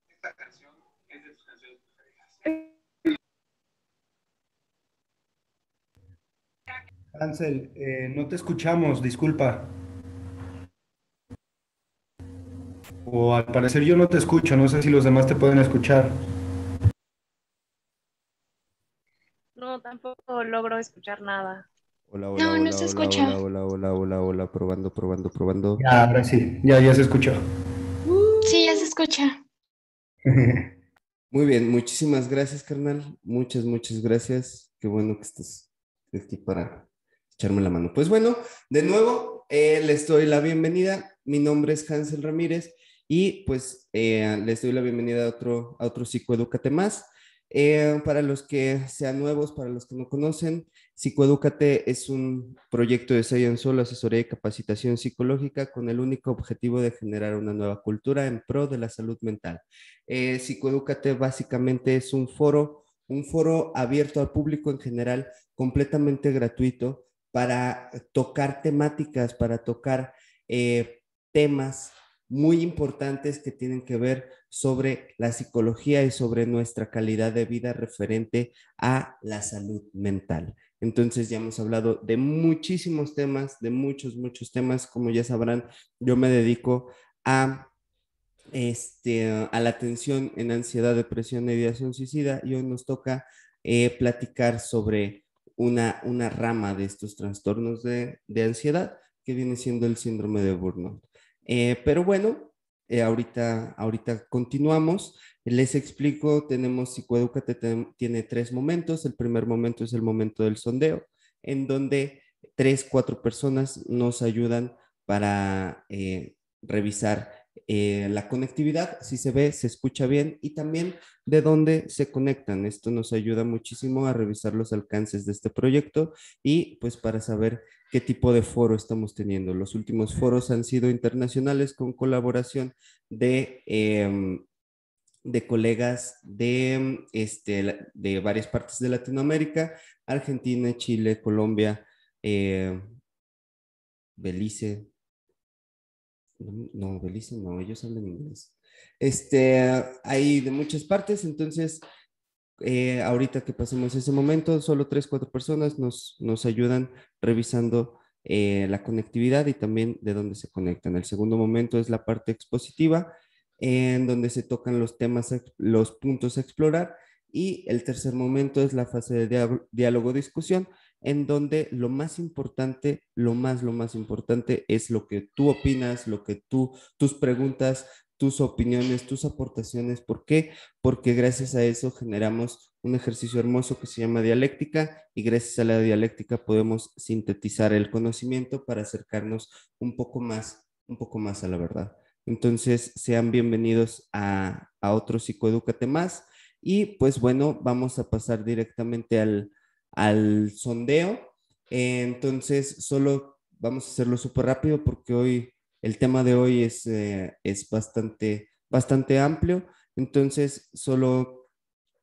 Esta canción es de tus canciones preferidas. Hansel, no te escuchamos, disculpa. O al parecer yo no te escucho, no sé si los demás te pueden escuchar. No, tampoco logro escuchar nada. Hola, hola, No, no hola, se hola, hola, escucha. hola, hola, hola, hola, probando, probando, probando. Ya, ahora sí, ya se escuchó. Sí, ya se escucha. Muy bien, muchísimas gracias, carnal. Muchas, muchas gracias. Qué bueno que estés aquí para echarme la mano. Pues bueno, de nuevo, les doy la bienvenida. Mi nombre es Hansel Ramírez y pues les doy la bienvenida a otro Psicoedúcate más. Para los que sean nuevos, para los que no conocen, Psicoedúcate es un proyecto de Science Soul, asesoría y capacitación psicológica con el único objetivo de generar una nueva cultura en pro de la salud mental. Psicoedúcate básicamente es un foro abierto al público en general, completamente gratuito, para tocar temáticas, para tocar temas muy importantes que tienen que ver sobre la psicología y sobre nuestra calidad de vida referente a la salud mental. Entonces ya hemos hablado de muchísimos temas, de muchos, muchos temas. Como ya sabrán, yo me dedico a a la atención en ansiedad, depresión e ideación suicida y hoy nos toca platicar sobre una rama de estos trastornos de ansiedad que viene siendo el síndrome de burnout. Pero bueno, ahorita continuamos. Les explico, tenemos Psicoedúcate, tiene tres momentos. El primer momento es el momento del sondeo, en donde tres, cuatro personas nos ayudan para revisar la conectividad, si se ve, se escucha bien y también de dónde se conectan. Esto nos ayuda muchísimo a revisar los alcances de este proyecto y pues para saber qué tipo de foro estamos teniendo. Los últimos foros han sido internacionales con colaboración de colegas de varias partes de Latinoamérica, Argentina, Chile, Colombia, Belice, no, Belice no, ellos hablan inglés. Hay de muchas partes, entonces, ahorita que pasemos ese momento, solo tres, cuatro personas nos ayudan revisando la conectividad y también de dónde se conectan. El segundo momento es la parte expositiva, en donde se tocan los temas, los puntos a explorar. Y el tercer momento es la fase de diálogo-discusión, en donde lo más importante, lo más importante es lo que tú opinas, tus preguntas, tus opiniones, tus aportaciones. ¿Por qué? Porque gracias a eso generamos un ejercicio hermoso que se llama dialéctica y gracias a la dialéctica podemos sintetizar el conocimiento para acercarnos un poco más a la verdad. Entonces, sean bienvenidos a otro Psicoedúcate más y pues bueno, vamos a pasar directamente al sondeo. Entonces, solo vamos a hacerlo súper rápido porque hoy, el tema de hoy es bastante amplio. Entonces, solo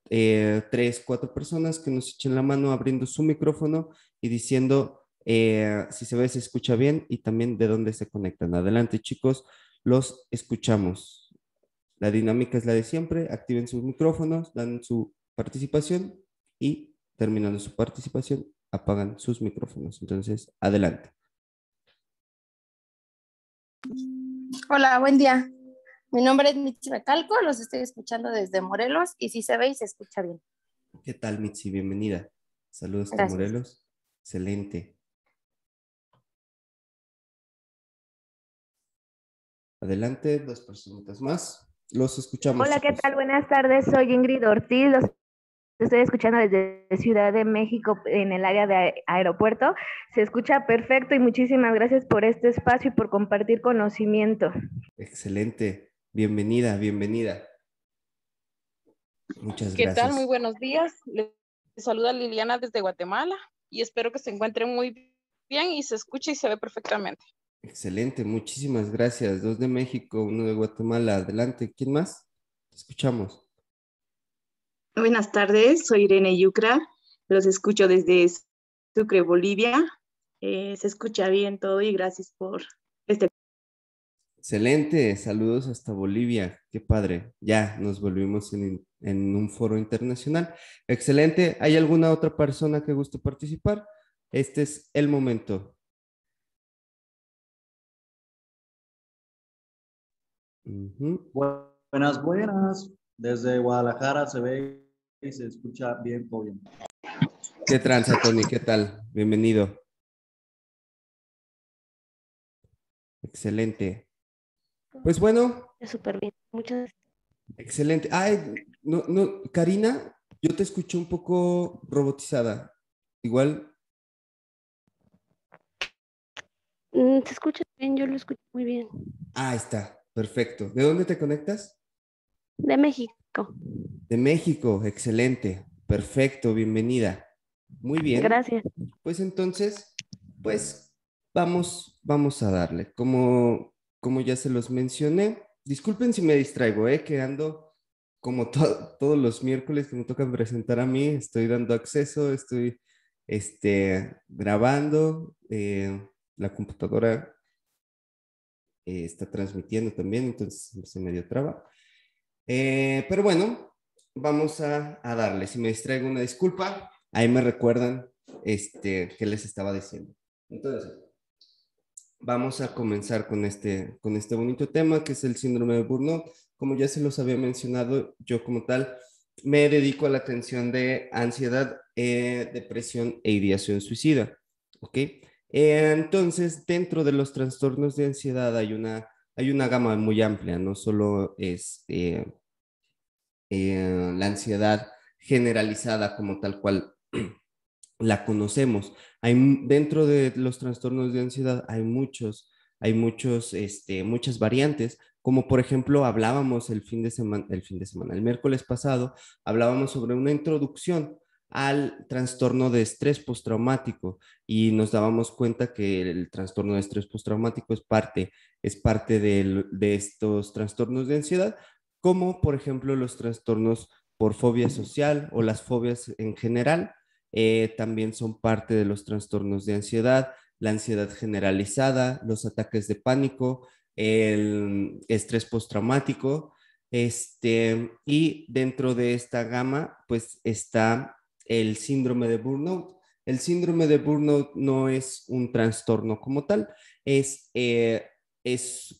tres, cuatro personas que nos echen la mano abriendo su micrófono y diciendo si se ve, se escucha bien y también de dónde se conectan. Adelante, chicos, los escuchamos. La dinámica es la de siempre. Activen sus micrófonos, dan su participación y terminando su participación, apagan sus micrófonos. Entonces, adelante. Hola, buen día. Mi nombre es Mitzi Becalco, los estoy escuchando desde Morelos y si se ve y se escucha bien. ¿Qué tal, Mitzi? Bienvenida. Saludos de Gracias. Morelos. Excelente. Adelante, dos personitas más. Los escuchamos, Hola, ¿qué chicos. tal? Buenas tardes, soy Ingrid Ortiz, los estoy escuchando desde Ciudad de México en el área de aeropuerto. Se escucha perfecto y muchísimas gracias por este espacio y por compartir conocimiento. Excelente. Bienvenida, bienvenida. Muchas ¿Qué tal? Muy gracias. buenos días. Les saluda Liliana desde Guatemala y espero que se encuentren muy bien y se escuche y se ve perfectamente. Excelente, muchísimas gracias. Dos de México, uno de Guatemala. Adelante, ¿quién más? Te escuchamos. Buenas tardes, soy Irene Yucra, los escucho desde Sucre, Bolivia. Se escucha bien todo y gracias por este. Excelente, saludos hasta Bolivia. Qué padre. Ya nos volvimos en un foro internacional. Excelente. ¿Hay alguna otra persona que guste participar? Este es el momento. Ujú. Buenas, buenas. Desde Guadalajara se ve y se escucha bien, todo bien. ¿Qué tranza, Tony? ¿Qué tal? Bienvenido. Excelente. Pues bueno. Súper bien, muchas Excelente. Ay, no, no, Karina, yo te escuché un poco robotizada. Igual. Se escucha bien, yo lo escucho muy bien. Ah, está. Perfecto. ¿De dónde te conectas? De México. De México. Excelente. Perfecto. Bienvenida. Muy bien. Gracias. Pues entonces, pues vamos a darle. Como ya se los mencioné, disculpen si me distraigo, que ando como todos los miércoles que me tocan presentar a mí, estoy dando acceso, estoy grabando, la computadora está transmitiendo también, entonces se medio traba. Pero bueno, vamos a darle. Si me distraigo, una disculpa. Ahí me recuerdan qué les estaba diciendo. Entonces, vamos a comenzar con este bonito tema que es el síndrome de burnout. Como ya se los había mencionado, yo como tal me dedico a la atención de ansiedad, depresión e ideación suicida. ¿Ok? Entonces, dentro de los trastornos de ansiedad hay una gama muy amplia, no solo es la ansiedad generalizada como tal cual la conocemos. Dentro de los trastornos de ansiedad muchas variantes, como por ejemplo hablábamos el miércoles pasado, hablábamos sobre una introducción al trastorno de estrés postraumático y nos dábamos cuenta que el trastorno de estrés postraumático es parte de estos trastornos de ansiedad, como por ejemplo los trastornos por fobia social o las fobias en general. También son parte de los trastornos de ansiedad, la ansiedad generalizada, los ataques de pánico, el estrés postraumático, y dentro de esta gama, pues está el síndrome de burnout. El síndrome de burnout no es un trastorno como tal, es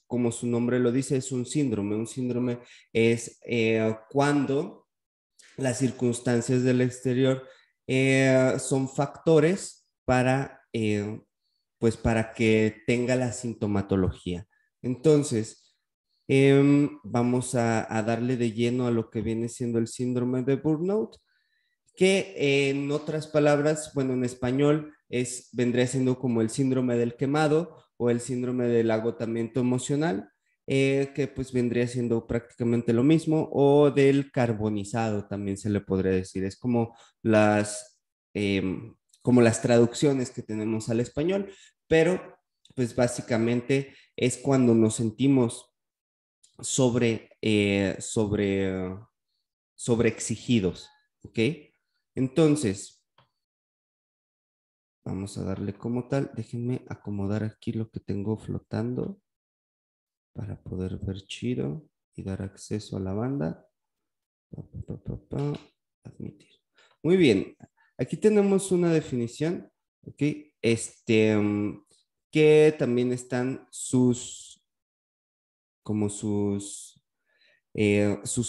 como su nombre lo dice, es un síndrome. Un síndrome es cuando las circunstancias del exterior son factores pues para que tenga la sintomatología. Entonces, vamos a darle de lleno a lo que viene siendo el síndrome de burnout, que en otras palabras, bueno, en español vendría siendo como el síndrome del quemado o el síndrome del agotamiento emocional, que pues vendría siendo prácticamente lo mismo, o del carbonizado también se le podría decir. Es como las traducciones que tenemos al español, pero pues básicamente es cuando nos sentimos sobre exigidos, ¿ok? Entonces, vamos a darle como tal. Déjenme acomodar aquí lo que tengo flotando para poder ver chido y dar acceso a la banda. Admitir. Muy bien. Aquí tenemos una definición, ¿ok? Que también están sus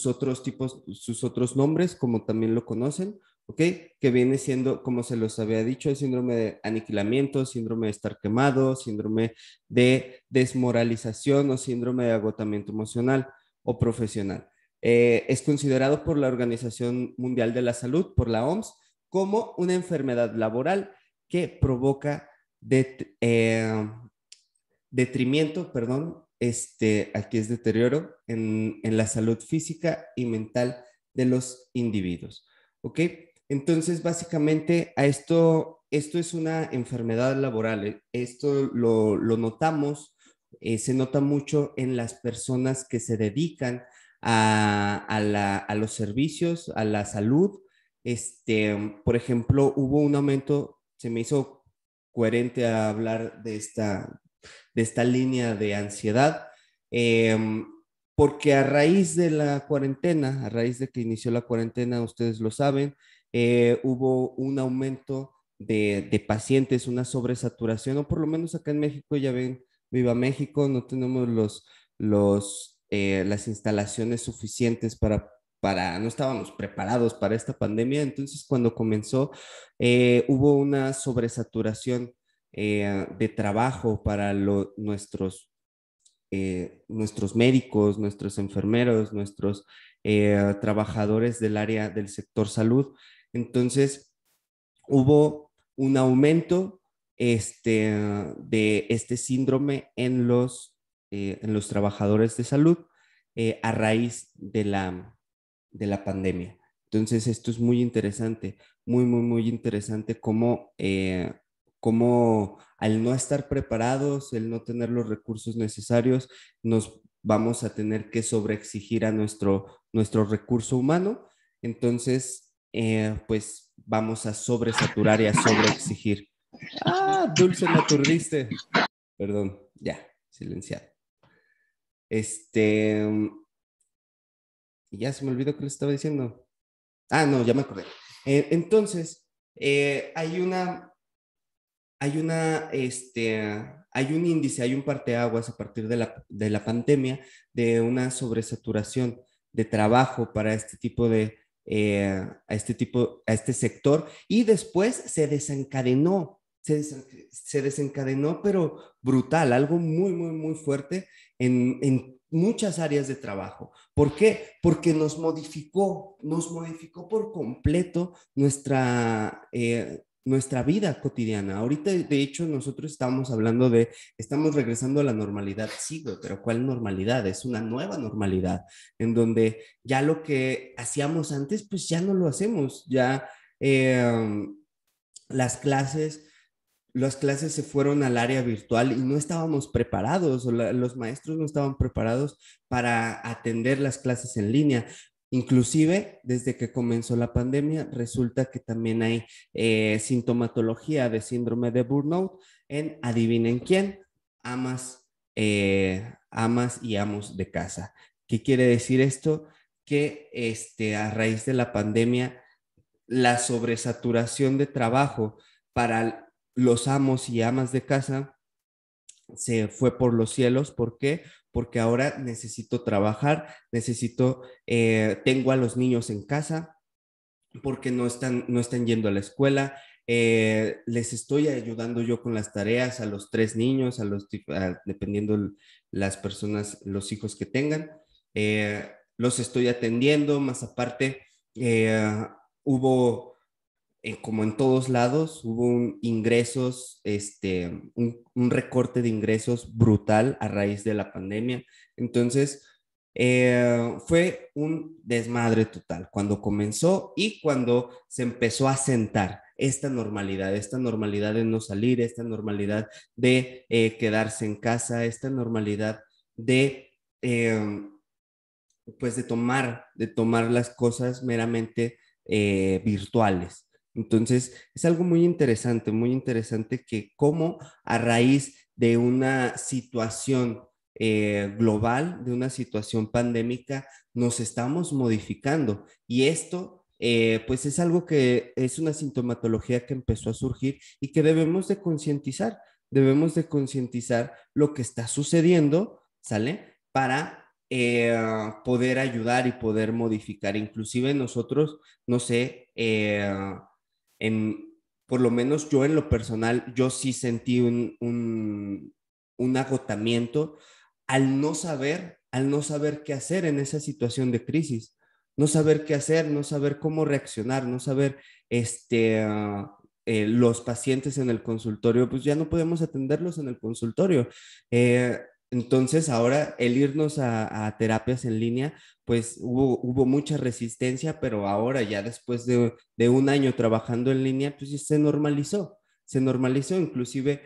otros tipos, sus otros nombres, como también lo conocen, ¿ok? Que viene siendo, como se los había dicho, el síndrome de aniquilamiento, síndrome de estar quemado, síndrome de desmoralización o síndrome de agotamiento emocional o profesional. Es considerado por la Organización Mundial de la Salud, por la OMS, como una enfermedad laboral que provoca detrimento, perdón, aquí es deterioro en la salud física y mental de los individuos, ¿ok? Entonces, básicamente, esto es una enfermedad laboral. Esto lo notamos, se nota mucho en las personas que se dedican a los servicios, a la salud. Por ejemplo, hubo un aumento, se me hizo coherente a hablar de esta línea de ansiedad, porque a raíz de la cuarentena, a raíz de que inició la cuarentena, ustedes lo saben, hubo un aumento de pacientes, una sobresaturación, o por lo menos acá en México, ya ven, viva México, no tenemos las instalaciones suficientes no estábamos preparados para esta pandemia. Entonces, cuando comenzó, hubo una sobresaturación de trabajo para nuestros médicos, nuestros enfermeros, nuestros trabajadores del área del sector salud. Entonces, hubo un aumento de este síndrome en los trabajadores de salud a raíz de la pandemia. Entonces, esto es muy interesante, muy, muy, muy interesante cómo al no estar preparados, el no tener los recursos necesarios, nos vamos a tener que sobreexigir a nuestro recurso humano. Entonces, pues vamos a sobresaturar y a sobreexigir. Ah, Dulce, me aturdiste. Perdón, ya, silenciado. Ya se me olvidó que les estaba diciendo. Ah, no, ya me acordé. Entonces, hay un índice, hay un parteaguas a partir de la pandemia de una sobresaturación de trabajo para este tipo a este sector, y después se desencadenó, pero brutal, algo muy, muy, muy fuerte en muchas áreas de trabajo. ¿Por qué? Porque nos modificó por completo nuestra vida cotidiana. Ahorita, de hecho, nosotros estamos regresando a la normalidad. Sí, güey, pero ¿cuál normalidad? Es una nueva normalidad en donde ya lo que hacíamos antes, pues ya no lo hacemos. Ya las clases se fueron al área virtual y no estábamos preparados, o los maestros no estaban preparados para atender las clases en línea. Inclusive, desde que comenzó la pandemia, resulta que también hay sintomatología de síndrome de burnout en, adivinen quién, amas y amos de casa. ¿Qué quiere decir esto? Que a raíz de la pandemia, la sobresaturación de trabajo para los amos y amas de casa se fue por los cielos. ¿Por qué? Porque ahora necesito trabajar, tengo a los niños en casa porque no están yendo a la escuela, les estoy ayudando yo con las tareas a los 3 niños, dependiendo las personas, los hijos que tengan, los estoy atendiendo, más aparte hubo como en todos lados, hubo un recorte de ingresos brutal a raíz de la pandemia. Entonces, fue un desmadre total cuando comenzó y cuando se empezó a sentar esta normalidad de no salir, esta normalidad de quedarse en casa, esta normalidad de pues de tomar las cosas meramente virtuales. Entonces, es algo muy interesante que como a raíz de una situación global, de una situación pandémica, nos estamos modificando. Y esto, pues es algo que es una sintomatología que empezó a surgir y que debemos de concientizar lo que está sucediendo, ¿sale? Para poder ayudar y poder modificar. Inclusive nosotros, no sé, por lo menos yo en lo personal, yo sí sentí un agotamiento al no saber qué hacer en esa situación de crisis, no saber qué hacer, no saber cómo reaccionar, no saber, los pacientes en el consultorio, pues ya no podemos atenderlos en el consultorio. Entonces ahora el irnos a terapias en línea, pues hubo mucha resistencia, pero ahora ya después de un año trabajando en línea, pues ya se normalizó, inclusive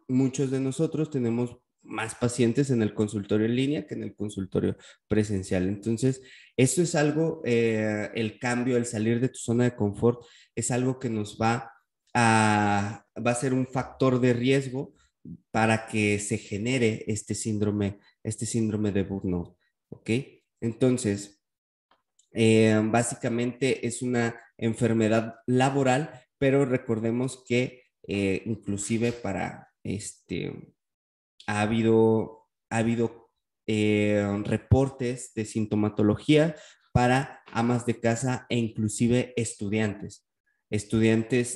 muchos de nosotros tenemos más pacientes en el consultorio en línea que en el consultorio presencial. Entonces, eso es algo, el cambio, el salir de tu zona de confort, es algo que nos va a ser un factor de riesgo para que se genere este síndrome de burnout, ¿ok? Entonces, básicamente es una enfermedad laboral, pero recordemos que inclusive ha habido reportes de sintomatología para amas de casa e inclusive estudiantes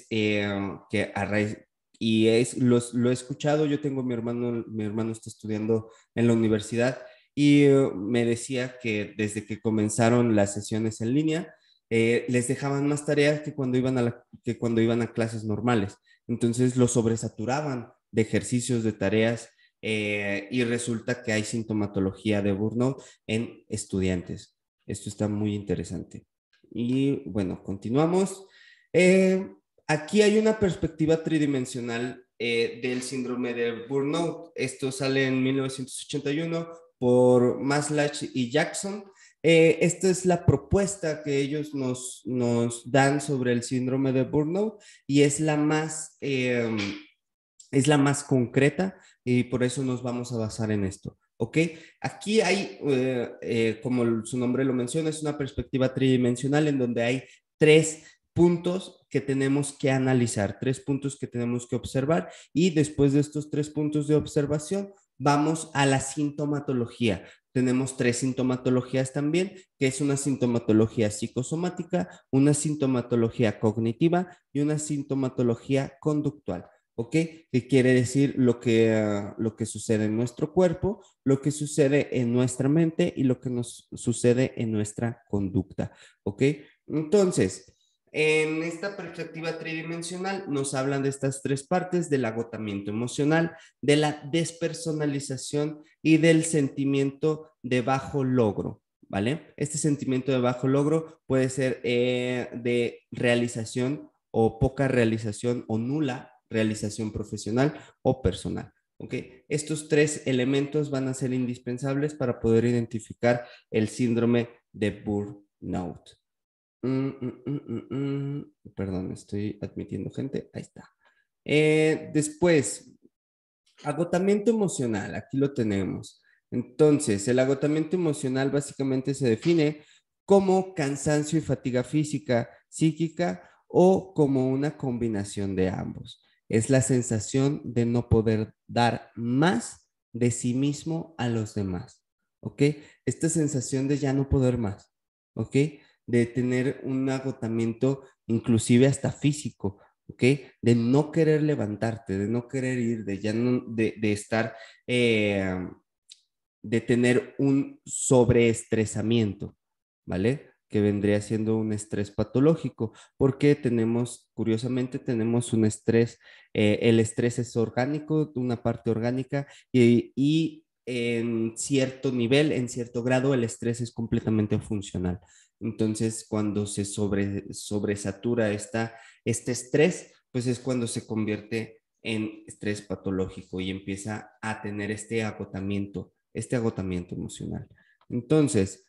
que a raíz, y lo he escuchado. Yo tengo mi hermano está estudiando en la universidad y me decía que desde que comenzaron las sesiones en línea, les dejaban más tareas que cuando iban a clases normales. Entonces lo sobresaturaban de ejercicios, de tareas, y resulta que hay sintomatología de burnout en estudiantes. Esto está muy interesante. Y bueno, continuamos. Aquí hay una perspectiva tridimensional del síndrome de burnout. Esto sale en 1981 por Maslach y Jackson. Esta es la propuesta que ellos nos dan sobre el síndrome de burnout y es la más concreta y por eso nos vamos a basar en esto. ¿Ok? Aquí hay, como su nombre lo menciona, es una perspectiva tridimensional en donde hay tres puntos que tenemos que analizar, tres puntos que tenemos que observar y después de estos tres puntos de observación vamos a la sintomatología. Tenemos tres sintomatologías también, que es una sintomatología psicosomática, una sintomatología cognitiva y una sintomatología conductual. ¿Ok? Que quiere decir lo que sucede en nuestro cuerpo, lo que sucede en nuestra mente y lo que nos sucede en nuestra conducta. ¿Ok? Entonces, en esta perspectiva tridimensional nos hablan de estas tres partes: del agotamiento emocional, de la despersonalización y del sentimiento de bajo logro. ¿Vale? Este sentimiento de bajo logro puede ser de realización o poca realización o nula realización profesional o personal. ¿Ok? Estos tres elementos van a ser indispensables para poder identificar el síndrome de burnout. Perdón, estoy admitiendo gente. Ahí está. Después, agotamiento emocional. Aquí lo tenemos. Entonces, el agotamiento emocional básicamente se define como cansancio y fatiga física, psíquica o como una combinación de ambos. Es la sensación de no poder dar más de sí mismo a los demás. ¿Ok? Esta sensación de ya no poder más. ¿Ok? De tener un agotamiento inclusive hasta físico, ¿ok? De no querer levantarte, de no querer ir, de ya no, de estar, de tener un sobreestresamiento, ¿vale? Que vendría siendo un estrés patológico, porque curiosamente tenemos un estrés, el estrés es orgánico, una parte orgánica, y en cierto nivel, en cierto grado, el estrés es completamente funcional. Entonces, cuando se sobresatura este estrés, pues es cuando se convierte en estrés patológico y empieza a tener este agotamiento emocional. Entonces,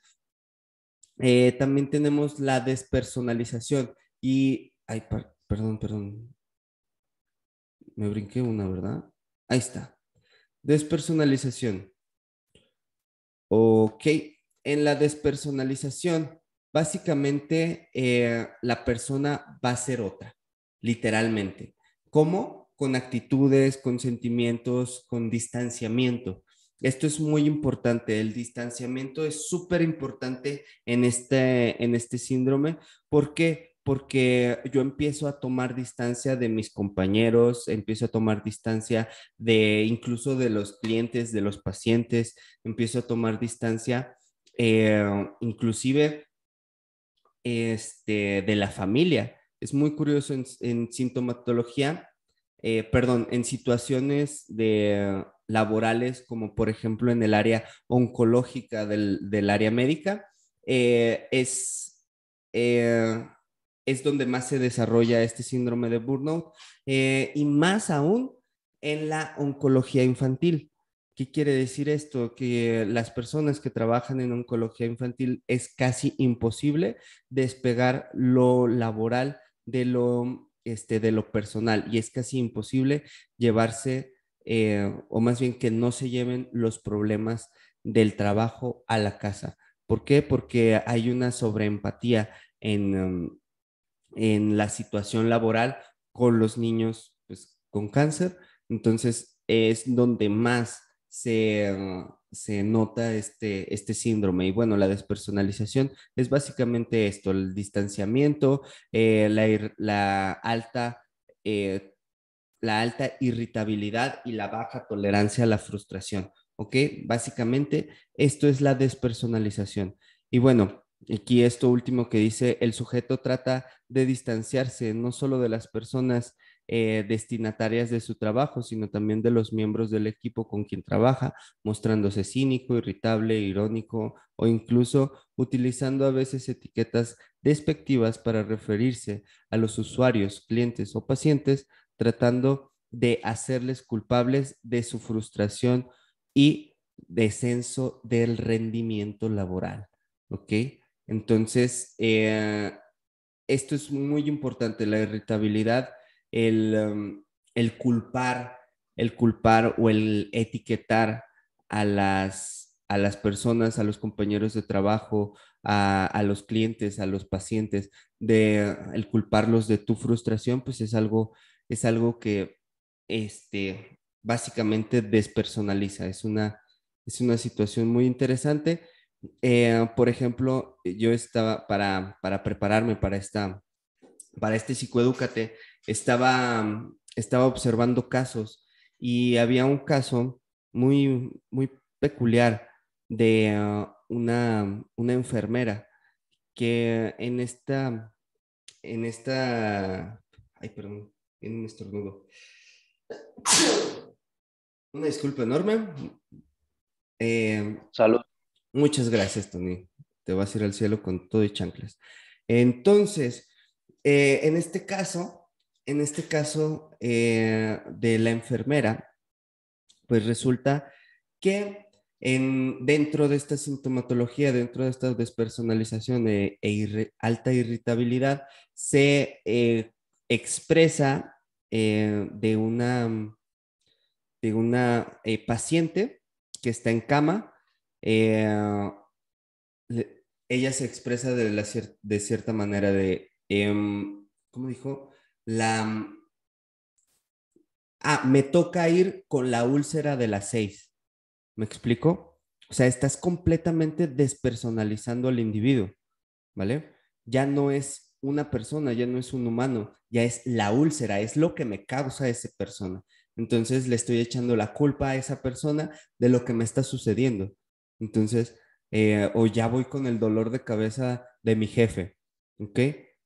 también tenemos la despersonalización y, ay, perdón, me brinqué una, ¿verdad? Ahí está. Despersonalización. Ok, en la despersonalización, básicamente la persona va a ser otra, literalmente. ¿Cómo? Con actitudes, con sentimientos, con distanciamiento. esto es muy importante, el distanciamiento es súper importante en este síndrome. ¿Por qué? Porque yo empiezo a tomar distancia de mis compañeros, empiezo a tomar distancia de incluso de los clientes, de los pacientes, empiezo a tomar distancia inclusive de la familia. Es muy curioso en sintomatología, perdón, en situaciones laborales, como por ejemplo en el área oncológica del área médica, eh, es, eh, es donde más se desarrolla este síndrome de burnout, y más aún en la oncología infantil. ¿Qué quiere decir esto? Que las personas que trabajan en oncología infantil es casi imposible despegar lo laboral de lo personal, y es casi imposible llevarse, o más bien que no se lleven los problemas del trabajo a la casa. ¿Por qué? Porque hay una sobreempatía en la situación laboral con los niños, pues, con cáncer. Entonces es donde más se nota este síndrome. Y bueno, la despersonalización es básicamente esto: el distanciamiento, eh, la alta irritabilidad y la baja tolerancia a la frustración. ¿Ok? Básicamente esto es la despersonalización. Y bueno, aquí esto último que dice: el sujeto trata de distanciarse no solo de las personas destinatarias de su trabajo, sino también de los miembros del equipo con quien trabaja, mostrándose cínico, irritable, irónico o incluso utilizando a veces etiquetas despectivas para referirse a los usuarios, clientes o pacientes, tratando de hacerles culpables de su frustración y descenso del rendimiento laboral. ¿Ok? Entonces, esto es muy importante: la irritabilidad, el, um, el culpar, el culpar o el etiquetar a las personas, a los compañeros de trabajo, a los clientes, a los pacientes, el culparlos de tu frustración, pues es algo que básicamente despersonaliza. Es una situación muy interesante. Por ejemplo, yo estaba para prepararme para este psicoedúcate, estaba observando casos, y había un caso muy peculiar de una enfermera que ay, perdón, en un estornudo. Una disculpa enorme. Salud. Muchas gracias, Tony. Te vas a ir al cielo con todo y chanclas. Entonces, en este caso, de la enfermera, pues resulta que dentro de esta sintomatología, dentro de esta despersonalización alta irritabilidad, se expresa de una paciente que está en cama. Ella se expresa de cierta manera ¿cómo dijo? Me toca ir con la úlcera de las 6. ¿Me explico? O sea, estás completamente despersonalizando al individuo, ¿vale? Ya no es una persona, ya no es un humano, ya es la úlcera, es lo que me causa esa persona. Entonces le estoy echando la culpa a esa persona de lo que me está sucediendo. Entonces, o ya voy con el dolor de cabeza de mi jefe, ¿ok?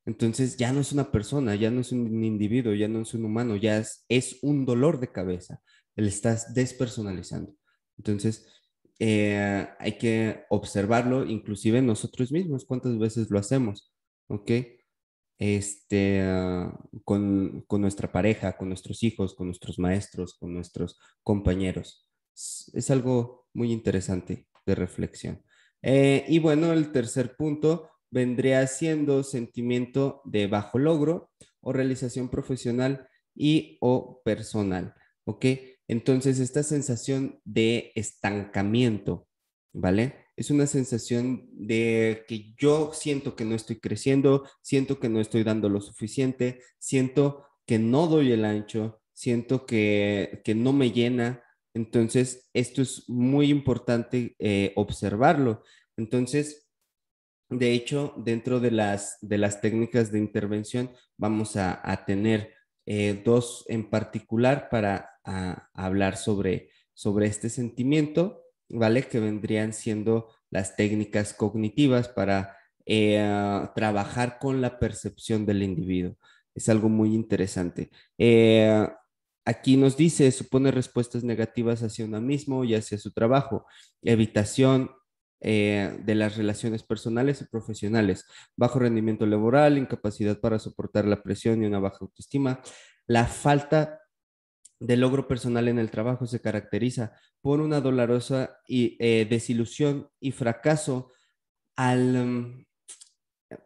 Entonces ya no es una persona, ya no es un individuo, ya no es un humano, ya es un dolor de cabeza. Le estás despersonalizando. Entonces, hay que observarlo, inclusive nosotros mismos, cuántas veces lo hacemos, ¿ok? Con nuestra pareja, con nuestros hijos, con nuestros maestros, con nuestros compañeros. Es algo muy interesante de reflexión. Y bueno, el tercer punto vendría siendo sentimiento de bajo logro o realización profesional y o personal, ¿ok? Entonces, esta sensación de estancamiento, ¿vale? Es una sensación de que yo siento que no estoy creciendo, siento que no estoy dando lo suficiente, siento que no doy el ancho, siento que no me llena. Entonces, esto es muy importante observarlo. Entonces, de hecho, dentro de las técnicas de intervención vamos a tener dos en particular para hablar sobre este sentimiento, ¿vale? Que vendrían siendo las técnicas cognitivas para trabajar con la percepción del individuo. Es algo muy interesante. Aquí nos dice, supone respuestas negativas hacia uno mismo y hacia su trabajo, evitación de las relaciones personales y profesionales, bajo rendimiento laboral, incapacidad para soportar la presión y una baja autoestima. La falta de logro personal en el trabajo se caracteriza por una dolorosa desilusión y fracaso al,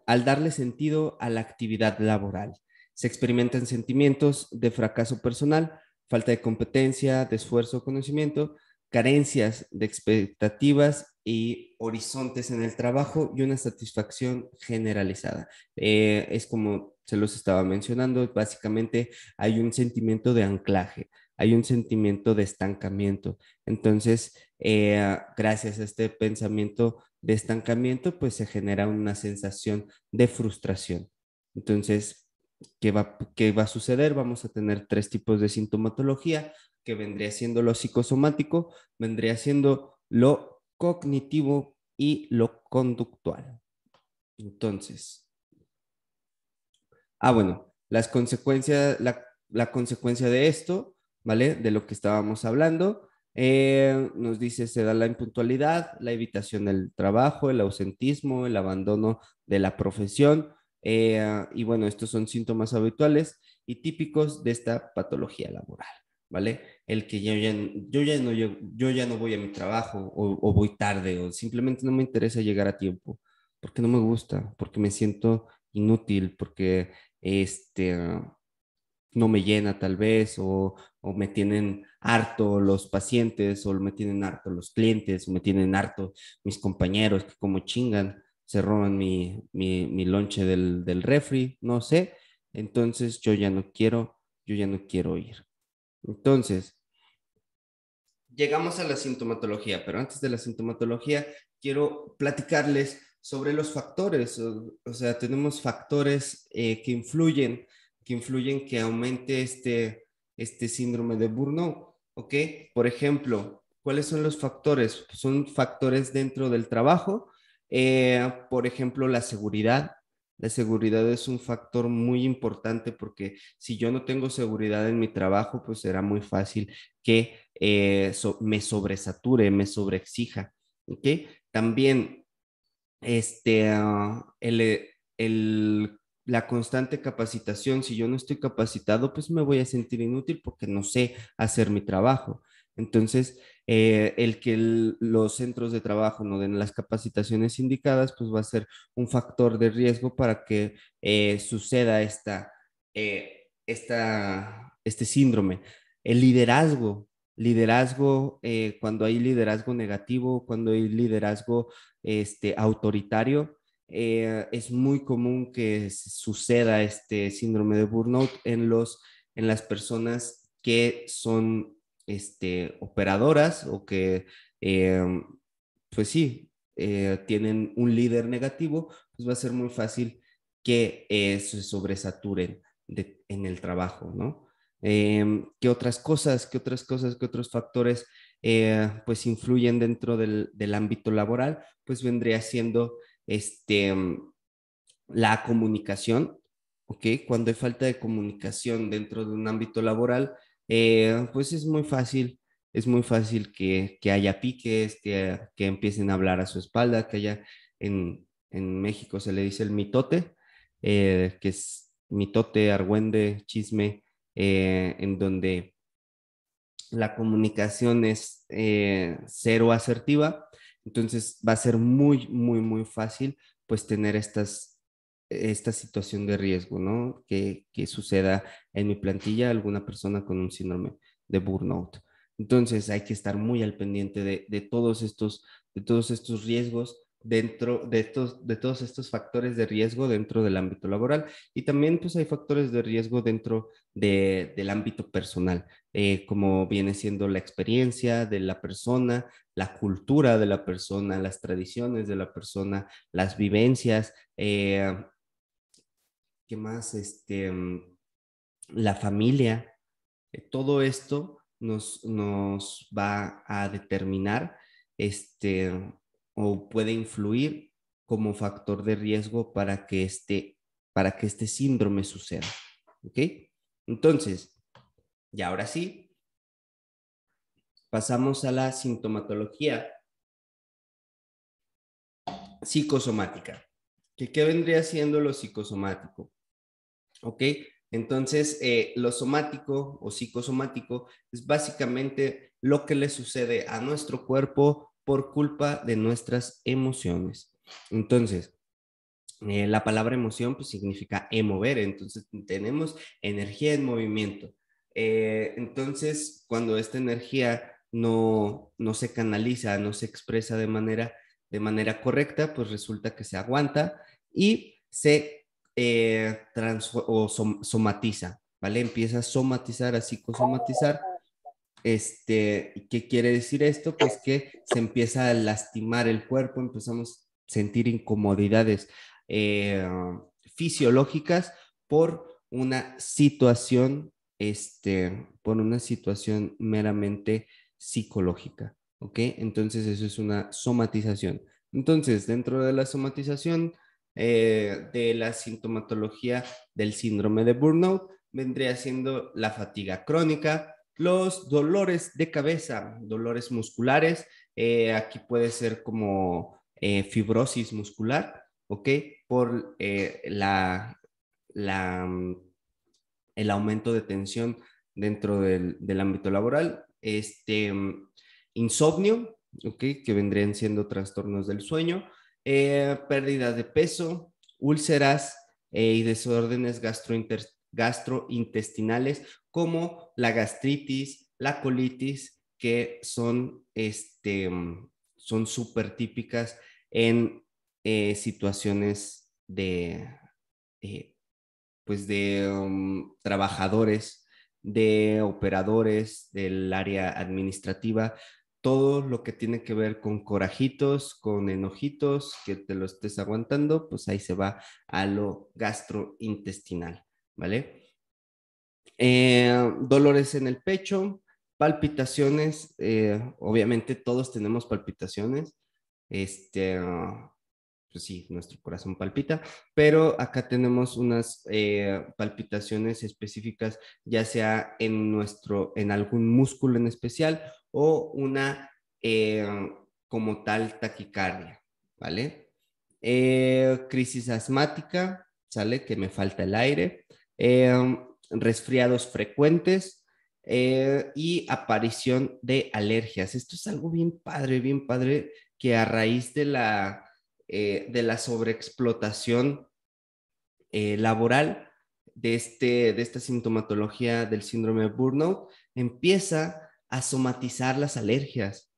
al darle sentido a la actividad laboral. Se experimentan sentimientos de fracaso personal, falta de competencia, de esfuerzo o conocimiento, carencias de expectativas y horizontes en el trabajo y una satisfacción generalizada. Es como se los estaba mencionando, básicamente hay un sentimiento de anclaje, hay un sentimiento de estancamiento. Entonces, gracias a este pensamiento de estancamiento, pues se genera una sensación de frustración. Entonces, qué va a suceder? Vamos a tener tres tipos de sintomatología, que vendría siendo lo psicosomático, vendría siendo lo cognitivo y lo conductual. Entonces, bueno, las consecuencias, la consecuencia de esto, ¿vale? De lo que estábamos hablando, nos dice, se da la impuntualidad, la evitación del trabajo, el ausentismo, el abandono de la profesión, y bueno, estos son síntomas habituales y típicos de esta patología laboral, ¿vale? El que yo ya no voy a mi trabajo o voy tarde o simplemente no me interesa llegar a tiempo, porque no me gusta, porque me siento inútil, porque no me llena tal vez, o me tienen harto los pacientes, o me tienen harto los clientes, o me tienen harto mis compañeros que como chingan, se roban mi lonche del refri, no sé. Entonces yo ya no quiero ir. Entonces, llegamos a la sintomatología, pero antes de la sintomatología, quiero platicarles sobre los factores. O sea, tenemos factores que influyen que aumente este síndrome de burnout, ¿ok? Por ejemplo, ¿cuáles son los factores? Son factores dentro del trabajo. Por ejemplo, la seguridad. La seguridad es un factor muy importante porque si yo no tengo seguridad en mi trabajo, pues será muy fácil que me sobresature, me sobreexija. ¿Ok? También la constante capacitación, si yo no estoy capacitado, pues me voy a sentir inútil porque no sé hacer mi trabajo. Entonces, el que los centros de trabajo no den las capacitaciones indicadas, pues va a ser un factor de riesgo para que suceda este síndrome. El liderazgo, cuando hay liderazgo negativo, cuando hay liderazgo autoritario, es muy común que suceda este síndrome de burnout en las personas que son operadoras o que, pues sí, tienen un líder negativo, pues va a ser muy fácil que se sobresaturen en el trabajo, ¿no? ¿Qué otras cosas, qué otros factores pues influyen dentro del ámbito laboral? Pues vendría siendo la comunicación, ¿ok? Cuando hay falta de comunicación dentro de un ámbito laboral, pues es muy fácil que haya piques, que empiecen a hablar a su espalda, que haya en México se le dice el mitote, que es mitote, argüende, chisme, en donde la comunicación es cero asertiva, entonces va a ser muy fácil pues tener esta situación de riesgo, ¿no? Que suceda en mi plantilla alguna persona con un síndrome de burnout. Entonces hay que estar muy al pendiente de todos estos riesgos dentro de todos estos factores de riesgo dentro del ámbito laboral. Y también pues hay factores de riesgo dentro del ámbito personal, como viene siendo la experiencia de la persona, la cultura de la persona, las tradiciones de la persona, las vivencias, ¿qué más? La familia. Todo esto nos va a determinar o puede influir como factor de riesgo para que este síndrome suceda. ¿Ok? Entonces, y ahora sí, pasamos a la sintomatología psicosomática. ¿Qué vendría siendo lo psicosomático? ¿Ok? Entonces, lo somático o psicosomático es básicamente lo que le sucede a nuestro cuerpo por culpa de nuestras emociones. Entonces, la palabra emoción pues significa mover, entonces tenemos energía en movimiento. Entonces, cuando esta energía no se canaliza, no se expresa de manera correcta, pues resulta que se aguanta y se somatiza, ¿vale? Empieza a somatizar, a psicosomatizar. ¿Qué quiere decir esto? Pues que se empieza a lastimar el cuerpo, empezamos a sentir incomodidades eh, fisiológicas por una situación, por una situación meramente psicológica, ¿ok? Entonces eso es una somatización. Entonces, dentro de la somatización de la sintomatología del síndrome de burnout, vendría siendo la fatiga crónica, los dolores de cabeza, dolores musculares, aquí puede ser como fibrosis muscular, ¿ok? Por el aumento de tensión dentro del ámbito laboral, insomnio, ¿ok? Que vendrían siendo trastornos del sueño, pérdida de peso, úlceras y desórdenes gastrointestinales como la gastritis, la colitis, que son súper típicas en situaciones eh, pues de trabajadores, de operadores del área administrativa, todo lo que tiene que ver con corajitos, con enojitos, que te lo estés aguantando, pues ahí se va a lo gastrointestinal, ¿vale? Dolores en el pecho, palpitaciones, obviamente todos tenemos palpitaciones, pues sí, nuestro corazón palpita, pero acá tenemos unas palpitaciones específicas, ya sea en algún músculo en especial o una como tal taquicardia, ¿vale? Crisis asmática, ¿sale? Que me falta el aire. Resfriados frecuentes y aparición de alergias. Esto es algo bien padre, que a raíz de la sobreexplotación laboral de esta sintomatología del síndrome de burnout, empieza a somatizar las alergias.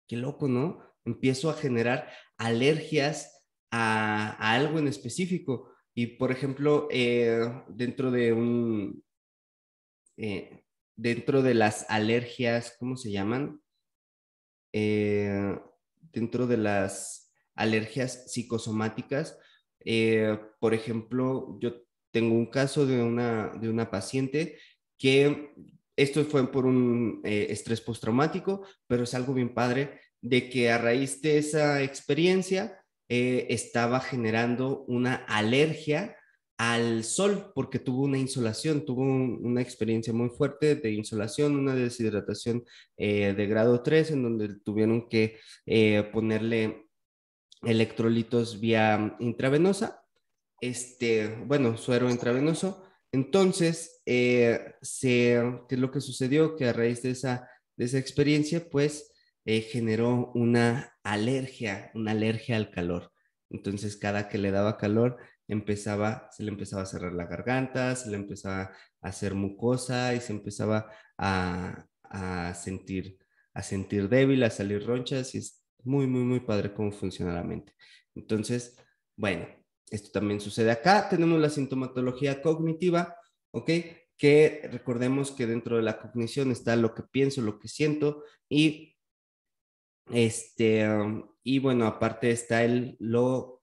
Qué loco, ¿no? Empiezo a generar alergias a algo en específico. Y, por ejemplo, dentro de las alergias, ¿cómo se llaman? Dentro de las alergias psicosomáticas, por ejemplo, yo tengo un caso de una paciente que esto fue por un estrés postraumático, pero es algo bien padre de que a raíz de esa experiencia estaba generando una alergia al sol porque tuvo una insolación, tuvo una experiencia muy fuerte de insolación, una deshidratación de grado 3 en donde tuvieron que ponerle electrolitos vía intravenosa, bueno, suero intravenoso. Entonces, ¿qué es lo que sucedió? Que a raíz de esa experiencia, pues, generó una alergia al calor. Entonces, cada que le daba calor, se le empezaba a cerrar la garganta, se le empezaba a hacer mucosa y se empezaba a sentir débil, a salir ronchas y Muy, muy, muy padre cómo funciona la mente. Entonces, bueno, esto también sucede acá. Tenemos la sintomatología cognitiva, ¿ok? Que recordemos que dentro de la cognición está lo que pienso, lo que siento y bueno, aparte está lo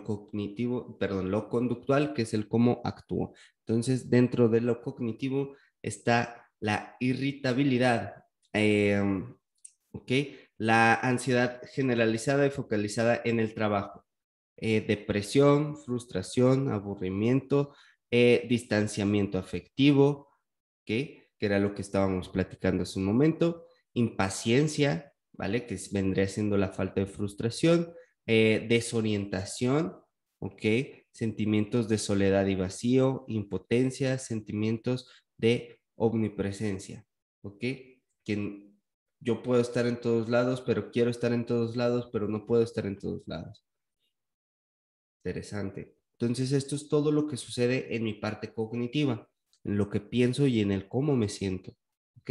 cognitivo, perdón, lo conductual, que es el cómo actúo. Entonces, dentro de lo cognitivo está la irritabilidad, ¿ok? La ansiedad generalizada y focalizada en el trabajo, depresión, frustración, aburrimiento, distanciamiento afectivo, ¿ok? Que era lo que estábamos platicando hace un momento, impaciencia, ¿vale? Que vendría siendo la falta de frustración, desorientación, ¿ok? Sentimientos de soledad y vacío, impotencia, sentimientos de omnipresencia, ¿ok? Que yo puedo estar en todos lados, pero quiero estar en todos lados, pero no puedo estar en todos lados. Interesante. Entonces, esto es todo lo que sucede en mi parte cognitiva, en lo que pienso y en el cómo me siento, ¿ok?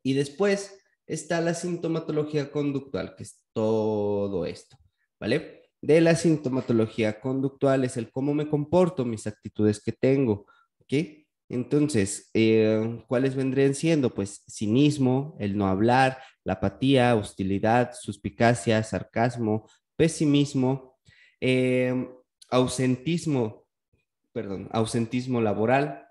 Y después está la sintomatología conductual, que es todo esto, ¿vale? De la sintomatología conductual es el cómo me comporto, mis actitudes que tengo, ¿ok? Entonces, ¿cuáles vendrían siendo? Pues cinismo, el no hablar, la apatía, hostilidad, suspicacia, sarcasmo, pesimismo, eh, ausentismo, perdón, ausentismo laboral,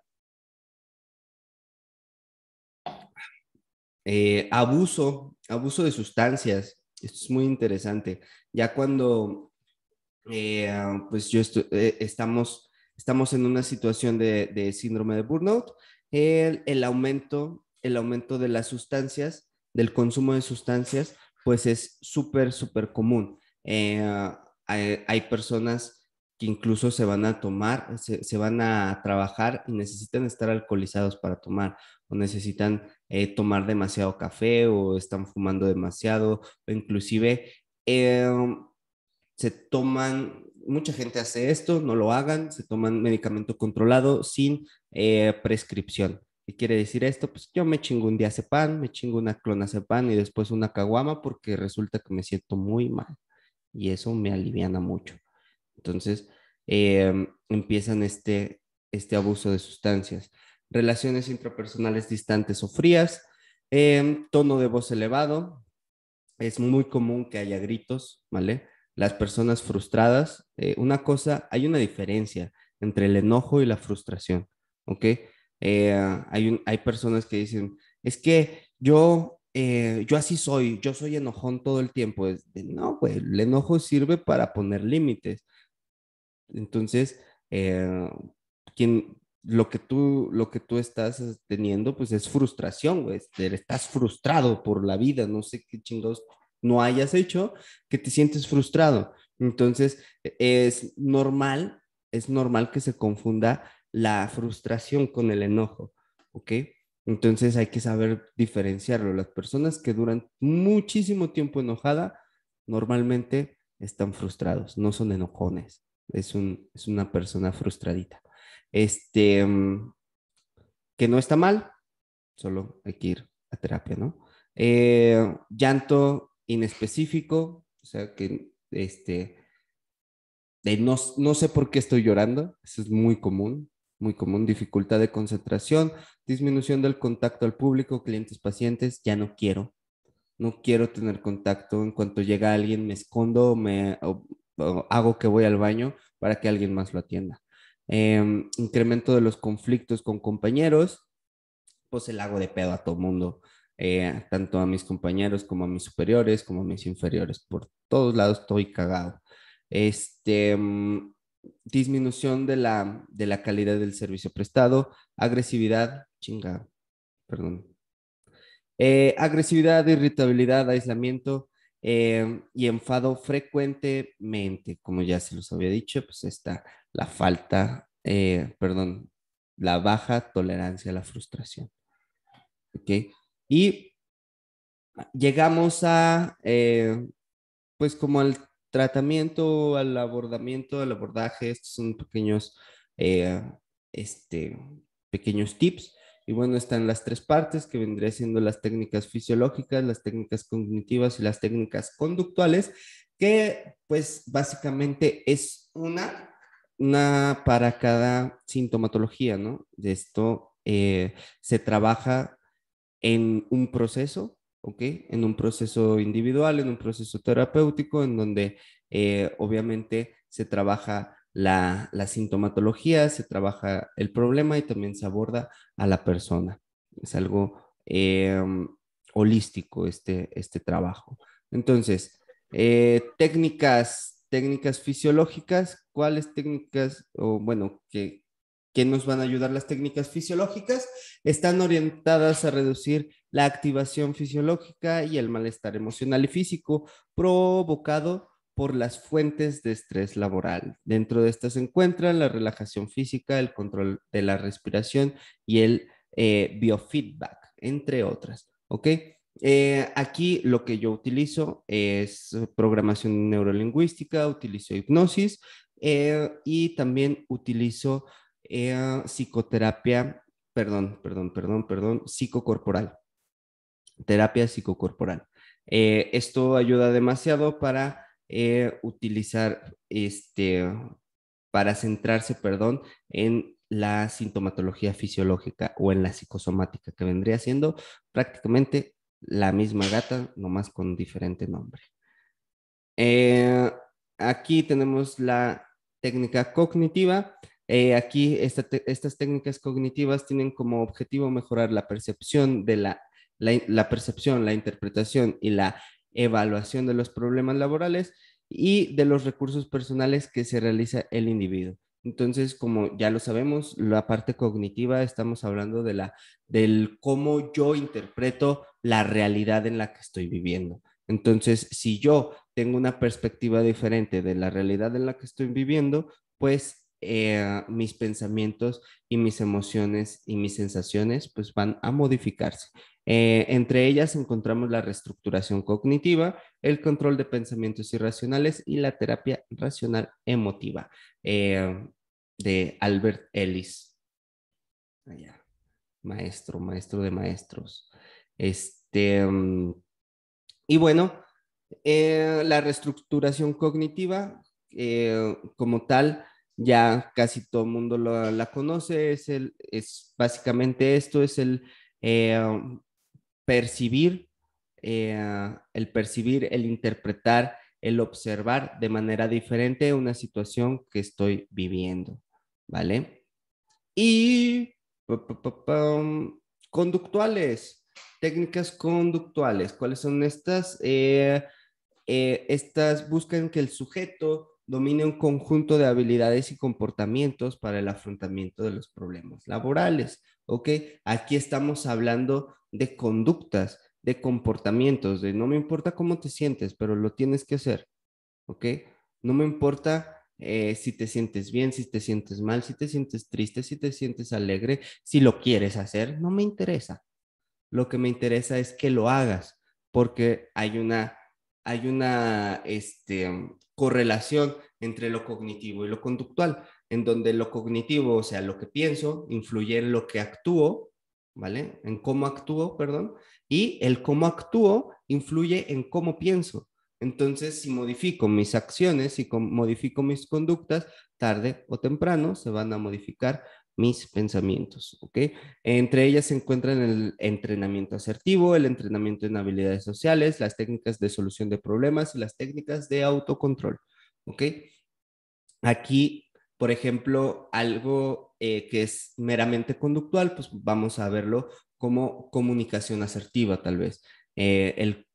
abuso de sustancias. Esto es muy interesante. Ya cuando pues estamos en una situación de síndrome de burnout, el aumento de las sustancias, del consumo de sustancias, pues es súper, súper común. Hay personas que incluso se van a tomar, se van a trabajar y necesitan estar alcoholizados para tomar, o necesitan tomar demasiado café, o están fumando demasiado, o inclusive se toman, mucha gente hace esto, no lo hagan, se toman medicamento controlado sin prescripción. ¿Qué quiere decir esto? Pues yo me chingo un diazepam, me chingo una clonazepam y después una caguama porque resulta que me siento muy mal y eso me aliviana mucho. Entonces, empiezan este abuso de sustancias. Relaciones intrapersonales distantes o frías, tono de voz elevado, es muy común que haya gritos, ¿vale? Las personas frustradas, hay una diferencia entre el enojo y la frustración, ¿ok? Hay personas que dicen, es que yo así soy, yo soy enojón todo el tiempo. No, güey, el enojo sirve para poner límites. Entonces, lo que tú estás teniendo, pues es frustración, güey. Estás frustrado por la vida, no sé qué chingados no hayas hecho, que te sientes frustrado. Entonces, es normal que se confunda la frustración con el enojo, ¿ok? Entonces hay que saber diferenciarlo. Las personas que duran muchísimo tiempo enojada, normalmente están frustrados, no son enojones. Es una persona frustradita. Este, mm, que no está mal, solo hay que ir a terapia, ¿no? Llanto inespecífico, o sea que no sé por qué estoy llorando, eso es muy común, muy común. Dificultad de concentración, disminución del contacto al público, clientes, pacientes, ya no quiero tener contacto. En cuanto llega alguien, me escondo, o hago que voy al baño para que alguien más lo atienda. Incremento de los conflictos con compañeros, pues el hago de pedo a todo mundo, tanto a mis compañeros como a mis superiores, como a mis inferiores. Por todos lados estoy cagado. Este, mm, Disminución de la calidad del servicio prestado, agresividad, chinga, perdón, agresividad, irritabilidad, aislamiento y enfado frecuentemente. Como ya se los había dicho, pues está la baja tolerancia a la frustración. ¿Ok? Y llegamos pues como al tratamiento, al abordaje. Estos son eh, este, pequeños tips Y bueno, están las tres partes que vendrían siendo las técnicas fisiológicas, las técnicas cognitivas y las técnicas conductuales, que pues básicamente es una para cada sintomatología, ¿no? De esto se trabaja en un proceso, ¿ok? En un proceso individual, en un proceso terapéutico, en donde obviamente se trabaja la sintomatología, se trabaja el problema y también se aborda a la persona. Es algo holístico este trabajo. Entonces, técnicas fisiológicas, ¿cuáles técnicas, o bueno, que nos van a ayudar las técnicas fisiológicas? Están orientadas a reducir la activación fisiológica y el malestar emocional y físico provocado por las fuentes de estrés laboral. Dentro de estas se encuentran la relajación física, el control de la respiración y el biofeedback, entre otras. ¿Ok? Aquí lo que yo utilizo es programación neurolingüística, utilizo hipnosis y también utilizo psicoterapia, psicocorporal, terapia psicocorporal. Esto ayuda demasiado para utilizar, para centrarse, en la sintomatología fisiológica o en la psicosomática, que vendría siendo prácticamente la misma gata, nomás con diferente nombre. Aquí tenemos la técnica cognitiva. Aquí estas técnicas cognitivas tienen como objetivo mejorar la percepción de la percepción, la interpretación y la evaluación de los problemas laborales y de los recursos personales que se realiza el individuo. Entonces, como ya lo sabemos, la parte cognitiva, estamos hablando del cómo yo interpreto la realidad en la que estoy viviendo. Entonces, si yo tengo una perspectiva diferente de la realidad en la que estoy viviendo, pues mis pensamientos y mis emociones y mis sensaciones pues van a modificarse. Entre ellas encontramos la reestructuración cognitiva, el control de pensamientos irracionales y la terapia racional emotiva de Albert Ellis. Allá, maestro de maestros. Y bueno, la reestructuración cognitiva, como tal, ya casi todo el mundo la conoce, es básicamente esto, es eh, percibir, el percibir, el interpretar, el observar de manera diferente una situación que estoy viviendo, ¿vale? Y conductuales, técnicas conductuales. ¿Cuáles son estas? Estas buscan que el sujeto domine un conjunto de habilidades y comportamientos para el afrontamiento de los problemas laborales. ¿Ok? Aquí estamos hablando de conductas, de comportamientos, de no me importa cómo te sientes, pero lo tienes que hacer. ¿Ok? No me importa si te sientes bien, si te sientes mal, si te sientes triste, si te sientes alegre, si lo quieres hacer, no me interesa. Lo que me interesa es que lo hagas, porque hay una correlación entre lo cognitivo y lo conductual, en donde lo cognitivo, o sea, lo que pienso, influye en lo que actúo, ¿vale? En cómo actúo, perdón, y el cómo actúo influye en cómo pienso. Entonces, si modifico mis acciones, si modifico mis conductas, tarde o temprano se van a modificar mis pensamientos, ¿ok? Entre ellas se encuentran el entrenamiento asertivo, el entrenamiento en habilidades sociales, las técnicas de solución de problemas y las técnicas de autocontrol, ¿ok? Aquí, por ejemplo, algo que es meramente conductual, pues vamos a verlo como comunicación asertiva, tal vez. El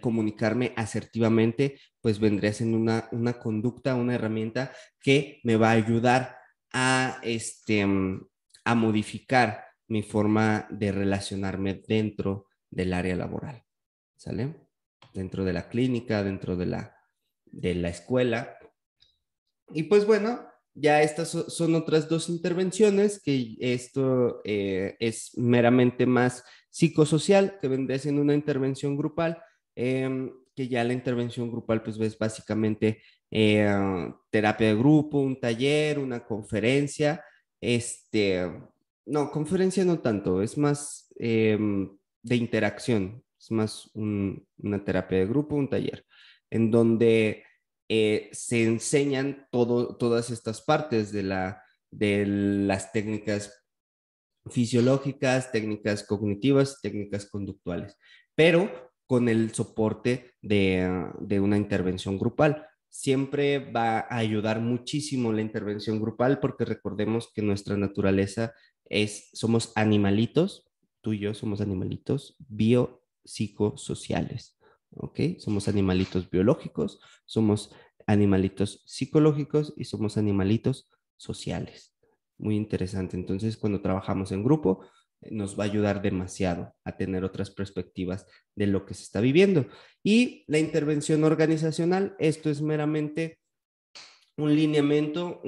comunicarme asertivamente, pues vendría siendo una conducta, una herramienta que me va a ayudar a modificar mi forma de relacionarme dentro del área laboral, ¿sale? Dentro de la clínica, dentro de la escuela. Y pues bueno, ya estas son otras dos intervenciones, que esto es meramente más psicosocial, que vendría siendo una intervención grupal, que ya la intervención grupal pues es básicamente terapia de grupo, un taller, una conferencia, no, conferencia no tanto, es más de interacción, es más una terapia de grupo, un taller, en donde se enseñan todas estas partes de las técnicas fisiológicas, técnicas cognitivas, técnicas conductuales, pero con el soporte de una intervención grupal. Siempre va a ayudar muchísimo la intervención grupal porque recordemos que nuestra naturaleza somos animalitos, tú y yo somos animalitos biopsicosociales, ¿ok? Somos animalitos biológicos, somos animalitos psicológicos y somos animalitos sociales. Muy interesante. Entonces, cuando trabajamos en grupo, nos va a ayudar demasiado a tener otras perspectivas de lo que se está viviendo. Y la intervención organizacional, esto es meramente un lineamiento,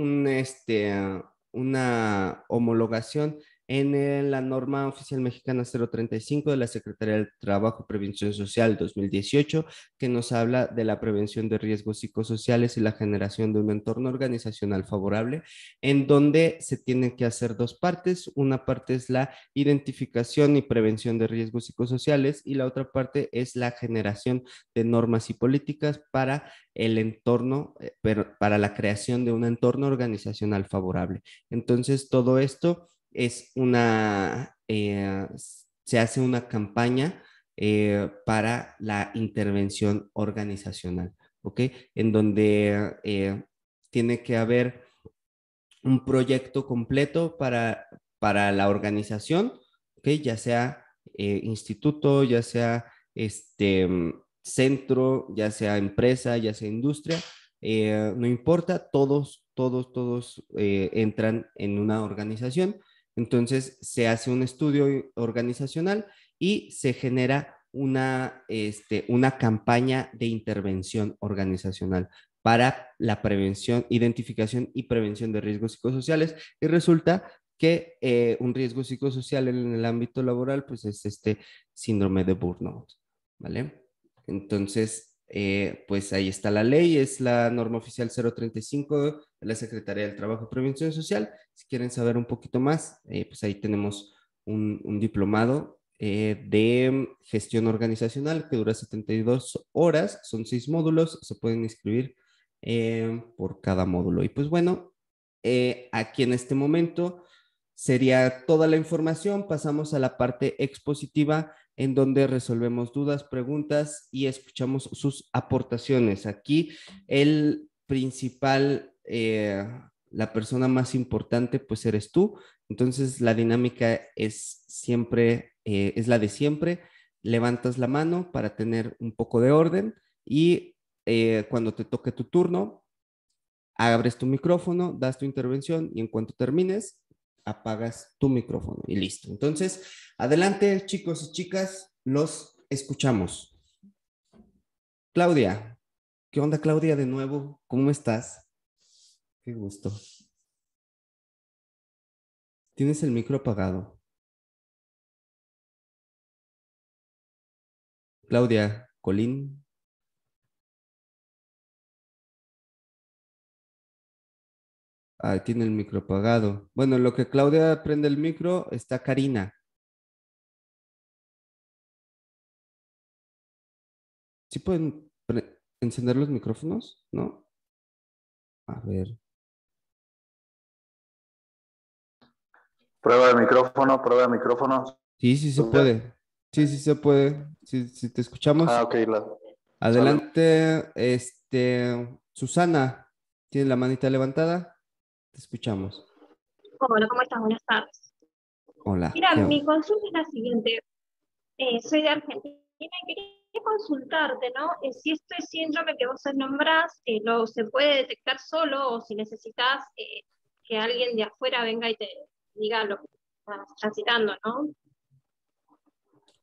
una homologación en la norma oficial mexicana 035 de la Secretaría del Trabajo y Prevención Social 2018, que nos habla de la prevención de riesgos psicosociales y la generación de un entorno organizacional favorable, en donde se tienen que hacer dos partes. Una parte es la identificación y prevención de riesgos psicosociales y la otra parte es la generación de normas y políticas para el entorno, pero para la creación de un entorno organizacional favorable. Entonces, todo esto es se hace una campaña para la intervención organizacional, ¿ok? En donde tiene que haber un proyecto completo para la organización, ¿ok? Ya sea instituto, ya sea centro, ya sea empresa, ya sea industria, no importa, todos entran en una organización. Entonces se hace un estudio organizacional y se genera una campaña de intervención organizacional para la prevención, identificación y prevención de riesgos psicosociales. Y resulta que un riesgo psicosocial en el ámbito laboral, pues es este síndrome de burnout, ¿vale? Entonces, pues ahí está la ley, es la norma oficial 035 de la Secretaría del Trabajo y Prevención Social. Si quieren saber un poquito más, pues ahí tenemos un diplomado de gestión organizacional que dura 72 horas, son 6 módulos, se pueden inscribir por cada módulo. Y pues bueno, aquí en este momento sería toda la información. Pasamos a la parte expositiva en donde resolvemos dudas, preguntas y escuchamos sus aportaciones. Aquí el principal, la persona más importante, pues eres tú. Entonces la dinámica es siempre, es la de siempre. Levantas la mano para tener un poco de orden y cuando te toque tu turno, abres tu micrófono, das tu intervención y en cuanto termines, apagas tu micrófono y listo. Entonces, adelante, chicos y chicas, los escuchamos. Claudia, ¿qué onda, Claudia, de nuevo? ¿Cómo estás? Qué gusto. Tienes el micro apagado. Claudia, Colín. Ah, tiene el micro apagado. Bueno, lo que Claudia prende el micro, está Karina. ¿Sí pueden encender los micrófonos? ¿No? A ver. Prueba de micrófono, prueba de micrófono. Sí, sí se puede. Sí, sí se puede. Sí, te escuchamos. Ah, ok. Adelante, Susana, ¿tienes la manita levantada? Te escuchamos. Hola, ¿cómo estás? Buenas tardes. Hola. Mira, mi consulta es la siguiente. Soy de Argentina y quería consultarte, ¿no? Si este síndrome que vos nombrás se puede detectar solo o si necesitas que alguien de afuera venga y te diga lo que estás transitando, ¿no?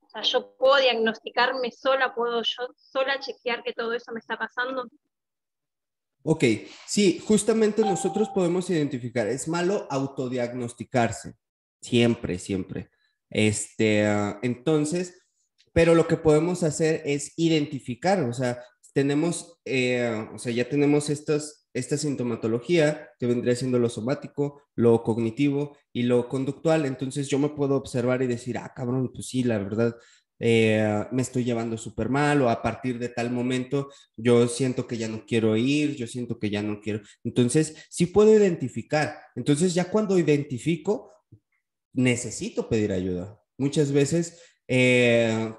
O sea, yo puedo diagnosticarme sola, puedo yo sola chequear que todo eso me está pasando. Ok, sí, justamente nosotros podemos identificar, es malo autodiagnosticarse, siempre, siempre. Entonces, pero lo que podemos hacer es identificar, o sea, ya tenemos esta sintomatología que vendría siendo lo somático, lo cognitivo y lo conductual. Entonces yo me puedo observar y decir, ah, cabrón, pues sí, la verdad, me estoy llevando súper mal, o a partir de tal momento yo siento que ya no quiero ir, yo siento que ya no quiero. Entonces sí puedo identificar. Entonces ya cuando identifico, necesito pedir ayuda. Muchas veces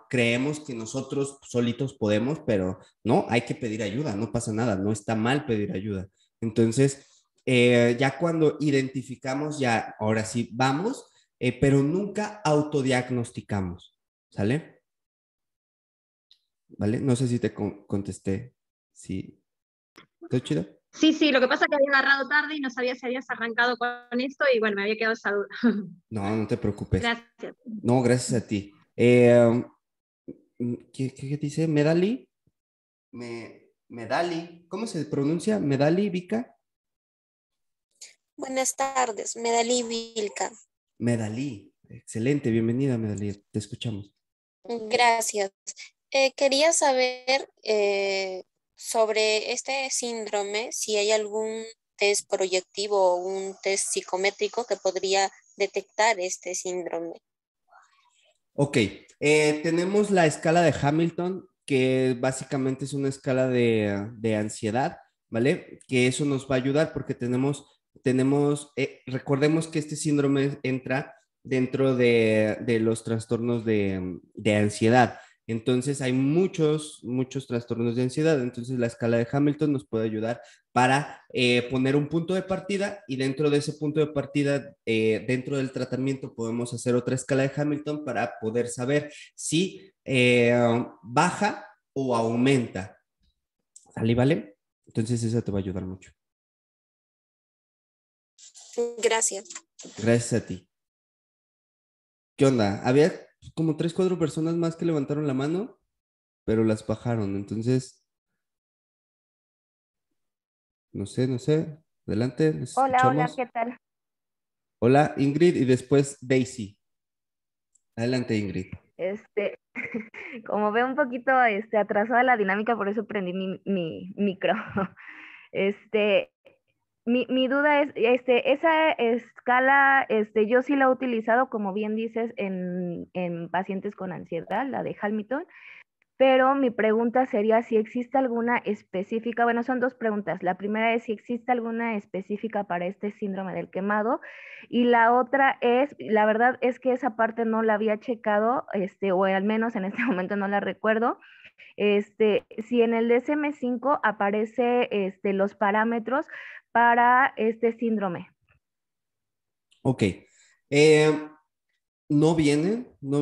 creemos que nosotros solitos podemos, pero no, hay que pedir ayuda, no pasa nada, no está mal pedir ayuda. Entonces, ya cuando identificamos, ya ahora sí vamos, pero nunca autodiagnosticamos, ¿sale? ¿Vale? No sé si te contesté. Sí. ¿Todo chido? Sí, sí, lo que pasa es que había agarrado tarde y no sabía si habías arrancado con esto y bueno, me había quedado esa duda. No, no te preocupes. Gracias. No, gracias a ti. ¿Qué dice? ¿Medali? Medali. ¿Cómo se pronuncia? ¿Medali, Vika? Buenas tardes, Medalí Vilca. Medali. Excelente, bienvenida, Medali. Te escuchamos. Gracias. Quería saber sobre este síndrome, si hay algún test proyectivo o un test psicométrico que podría detectar este síndrome. Ok, tenemos la escala de Hamilton, que básicamente es una escala de ansiedad, ¿vale? Que eso nos va a ayudar porque recordemos que este síndrome entra dentro de los trastornos de ansiedad. Entonces hay muchos trastornos de ansiedad. Entonces la escala de Hamilton nos puede ayudar para poner un punto de partida, y dentro de ese punto de partida, dentro del tratamiento, podemos hacer otra escala de Hamilton para poder saber si baja o aumenta. ¿Sale, vale? Entonces eso te va a ayudar mucho. Gracias. Gracias a ti. ¿Qué onda? Había como 3, 4 personas más que levantaron la mano, pero las bajaron. Entonces, no sé. Adelante, nos Hola, escuchamos. ¿qué tal? Hola, Ingrid, y después Daisy. Adelante, Ingrid. Como veo un poquito atrasada la dinámica, por eso prendí mi micro. Este, mi duda es, esa escala, yo sí la he utilizado, como bien dices, en pacientes con ansiedad, la de Hamilton, pero mi pregunta sería si existe alguna específica, bueno, son dos preguntas. La primera es si existe alguna específica para este síndrome del quemado, y la otra es, la verdad es que esa parte no la había checado, o al menos en este momento no la recuerdo. Si en el DSM-5 aparece los parámetros para este síndrome. Ok. No viene en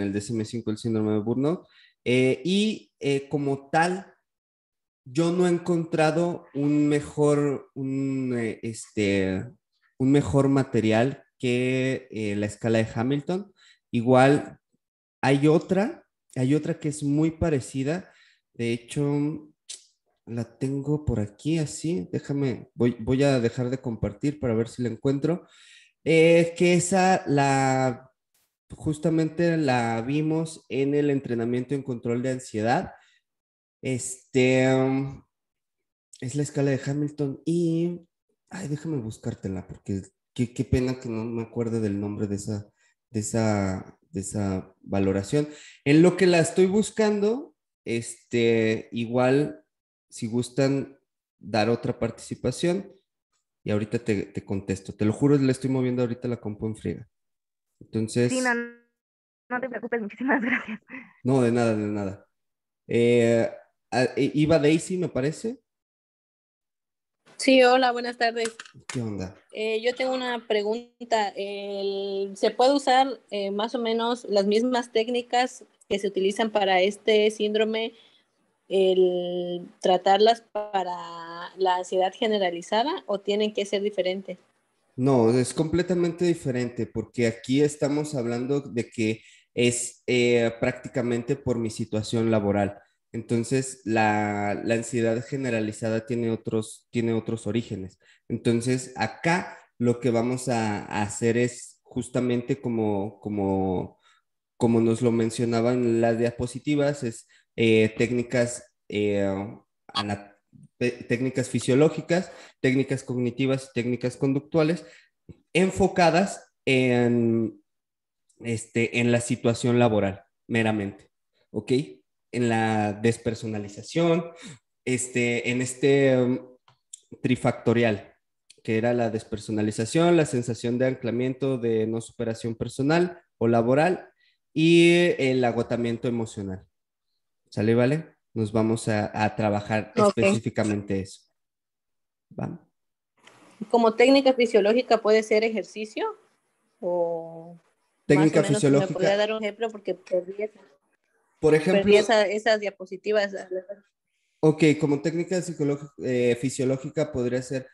el DSM-5 el síndrome de burnout. Como tal, yo no he encontrado un mejor material que la escala de Hamilton. Igual hay otra que es muy parecida. De hecho, la tengo por aquí así. Déjame, voy a dejar de compartir para ver si la encuentro. Que justamente la vimos en el entrenamiento en control de ansiedad. Es la escala de Hamilton y, ay, déjame buscártela porque qué pena que no me acuerde del nombre de esa valoración. En lo que la estoy buscando, igual, si gustan dar otra participación, y ahorita te contesto. Te lo juro, le estoy moviendo ahorita la compu en friega. Entonces... Sí, no te preocupes, muchísimas gracias. No, de nada, de nada. Iba Daisy, me parece. Sí, hola, buenas tardes. ¿Qué onda? Yo tengo una pregunta. ¿Se puede usar más o menos las mismas técnicas que se utilizan para este síndrome, el tratarlas para la ansiedad generalizada, o tienen que ser diferentes? No, es completamente diferente porque aquí estamos hablando de que es prácticamente por mi situación laboral. Entonces, la ansiedad generalizada tiene otros orígenes. Entonces, acá lo que vamos a hacer es justamente como nos lo mencionaban las diapositivas, es técnicas técnicas fisiológicas, técnicas cognitivas y técnicas conductuales enfocadas en la situación laboral, meramente, ¿ok? En la despersonalización, en trifactorial, que era la despersonalización, la sensación de anclamiento de no superación personal o laboral y el agotamiento emocional. ¿Sale, vale? Nos vamos a trabajar específicamente eso. ¿Va? Como técnica fisiológica puede ser ejercicio o técnica más o menos fisiológica. me podría dar un ejemplo porque por ejemplo, perdí esas diapositivas. Ok, como técnica fisiológica podría ser,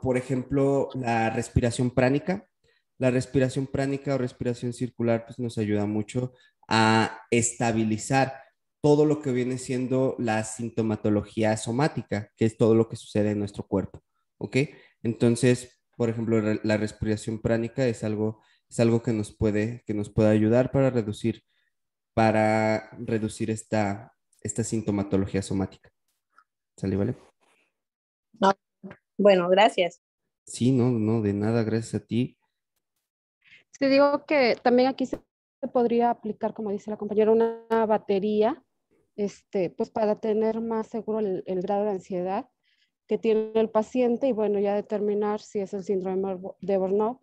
por ejemplo, la respiración pránica. La respiración pránica o respiración circular pues, nos ayuda mucho a estabilizar todo lo que viene siendo la sintomatología somática, que es todo lo que sucede en nuestro cuerpo. ¿Ok? Entonces, por ejemplo, la respiración pránica es algo que nos puede ayudar para reducir esta sintomatología somática. ¿Sale, vale? No. Bueno, gracias. Sí, no, de nada, gracias a ti. Sí, digo que también aquí se podría aplicar, como dice la compañera, una batería, pues para tener más seguro el grado de ansiedad que tiene el paciente y bueno, ya determinar si es el síndrome de burnout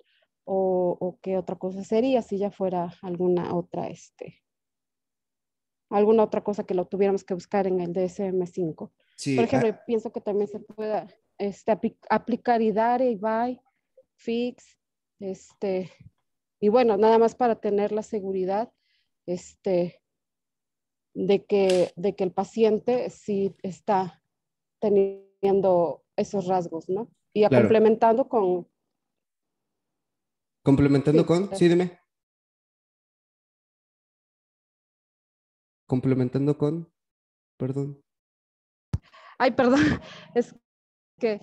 o qué otra cosa sería, si ya fuera alguna otra cosa que lo tuviéramos que buscar en el DSM-5. Sí, por ejemplo, pienso que también se pueda aplicar IDARE, IBAI, FIX, y bueno, nada más para tener la seguridad de que el paciente sí está teniendo esos rasgos, ¿no? Y claro. complementando con... ¿Complementando con? Sí, dime. Complementando con, perdón. Ay, perdón, es que,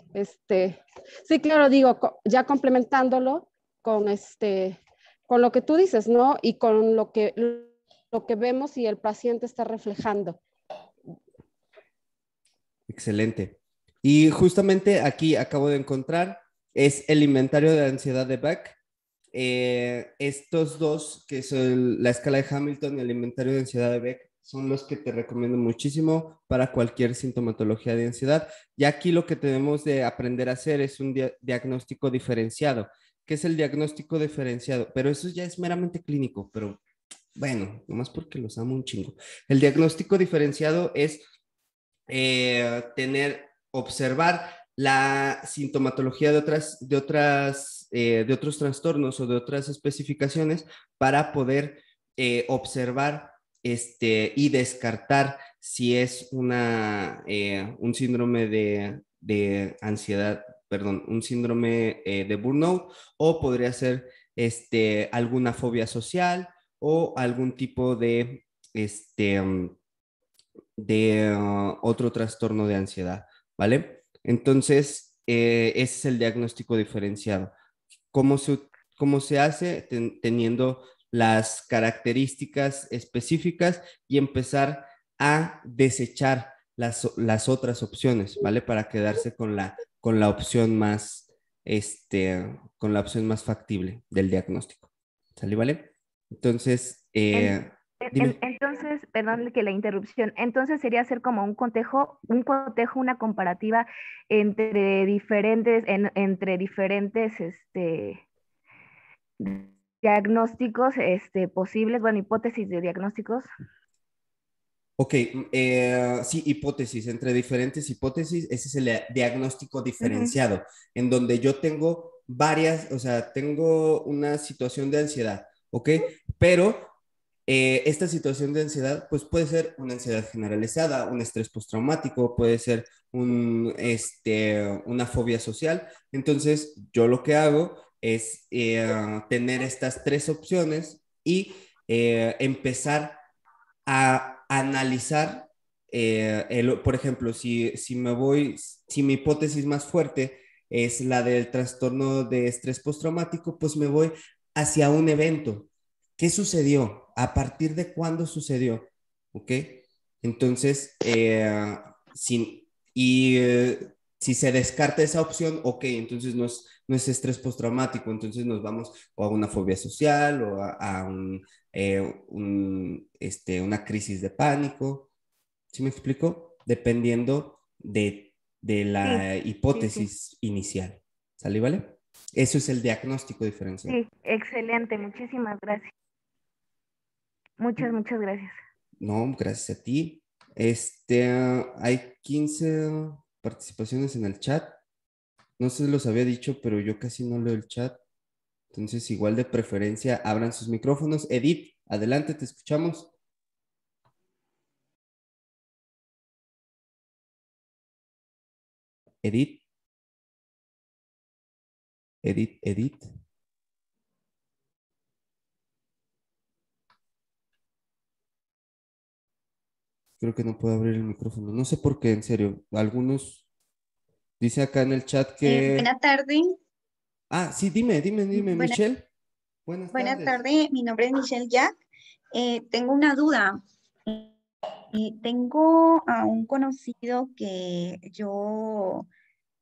sí, claro, digo, ya complementándolo con con lo que tú dices, ¿no? Y con lo que vemos y el paciente está reflejando. Excelente. Y justamente aquí acabo de encontrar, es el inventario de ansiedad de Beck. Estos dos, que son la escala de Hamilton y el inventario de ansiedad de Beck, son los que te recomiendo muchísimo para cualquier sintomatología de ansiedad. Y aquí lo que tenemos de aprender a hacer es un diagnóstico diferenciado. ¿Qué es el diagnóstico diferenciado? Pero eso ya es meramente clínico, pero bueno, nomás porque los amo un chingo. El diagnóstico diferenciado es observar la sintomatología de otros trastornos o de otras especificaciones para poder observar y descartar si es un síndrome de ansiedad, perdón, un síndrome de burnout o podría ser alguna fobia social o algún tipo de otro trastorno de ansiedad, ¿vale? Entonces, ese es el diagnóstico diferenciado. ¿Cómo se hace? Teniendo las características específicas y empezar a desechar las otras opciones, ¿vale? Para quedarse con la opción más, con la opción más factible del diagnóstico. ¿Sale, vale? Entonces, dime. Entonces, perdón que la interrupción, entonces sería hacer como un cotejo, una comparativa entre diferentes diagnósticos posibles, bueno, hipótesis de diagnósticos. Ok, sí, hipótesis, entre diferentes hipótesis, ese es el diagnóstico diferenciado, en donde yo tengo varias, o sea, tengo una situación de ansiedad, ¿ok? Pero esta situación de ansiedad, pues puede ser una ansiedad generalizada, un estrés postraumático, puede ser una fobia social. Entonces, yo lo que hago es tener estas tres opciones y empezar a analizar, por ejemplo, si mi hipótesis más fuerte es la del trastorno de estrés postraumático, pues me voy hacia un evento. ¿Qué sucedió? ¿A partir de cuándo sucedió? ¿Ok? Entonces, Y si se descarta esa opción, ok, entonces no es estrés postraumático, entonces nos vamos o a una fobia social o a una crisis de pánico. ¿Sí me explico? Dependiendo de la hipótesis inicial. ¿Sale, vale? Eso es el diagnóstico diferencial. Sí, excelente, muchísimas gracias. Muchas gracias. No, gracias a ti. Hay 15 participaciones en el chat. No sé si los había dicho, pero yo casi no leo el chat. Entonces, igual de preferencia, abran sus micrófonos. Edith, adelante, te escuchamos. Edith. Edith. Creo que no puedo abrir el micrófono. No sé por qué, en serio. Algunos... Dice acá en el chat que... Buenas tardes. Ah, sí, dime, Michelle. Buenas tardes, mi nombre es Michelle Jack. Tengo una duda. Tengo a un conocido que yo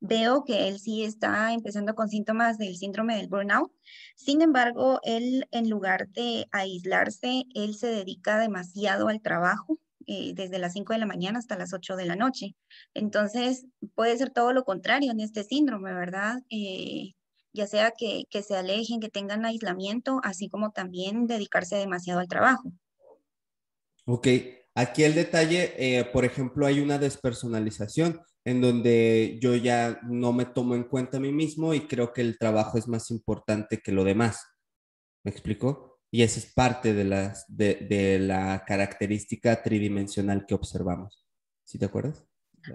veo que él sí está empezando con síntomas del síndrome del burnout. Sin embargo, él en lugar de aislarse, él se dedica demasiado al trabajo, desde las 5 de la mañana hasta las 8 de la noche. Entonces, puede ser todo lo contrario en este síndrome, ¿verdad? Ya sea que se alejen, que tengan aislamiento, así como también dedicarse demasiado al trabajo. Ok, aquí el detalle, por ejemplo, hay una despersonalización en donde yo ya no me tomo en cuenta a mí mismo y creo que el trabajo es más importante que lo demás. ¿Me explico? Y esa es parte de la característica tridimensional que observamos. ¿Sí te acuerdas?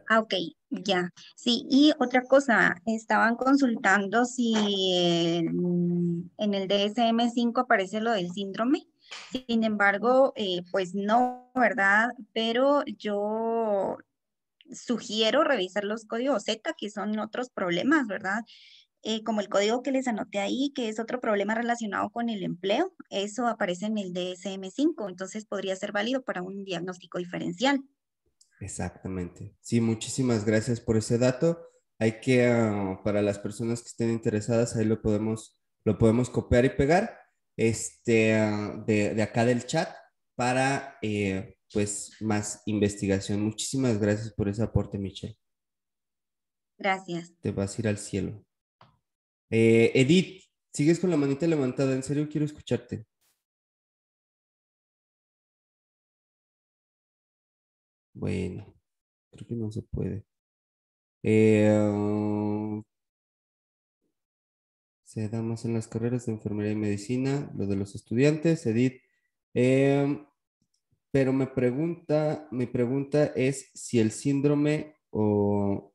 Ah, ok, ya. Sí, y otra cosa, estaban consultando si en el DSM-5 aparece lo del síndrome. Sin embargo, pues no, ¿verdad? Pero yo sugiero revisar los códigos Z, que son otros problemas, ¿verdad? Como el código que les anoté ahí, que es otro problema relacionado con el empleo, eso aparece en el DSM-5, entonces podría ser válido para un diagnóstico diferencial. Exactamente. Sí, muchísimas gracias por ese dato. Hay que, para las personas que estén interesadas, ahí lo podemos copiar y pegar de acá del chat para pues más investigación. Muchísimas gracias por ese aporte, Michelle. Gracias. Te vas a ir al cielo. Edith, sigues con la manita levantada. En serio, quiero escucharte. Bueno, creo que no se puede. Se da más en las carreras de enfermería y medicina, lo de los estudiantes, Edith. Pero mi pregunta es si el síndrome o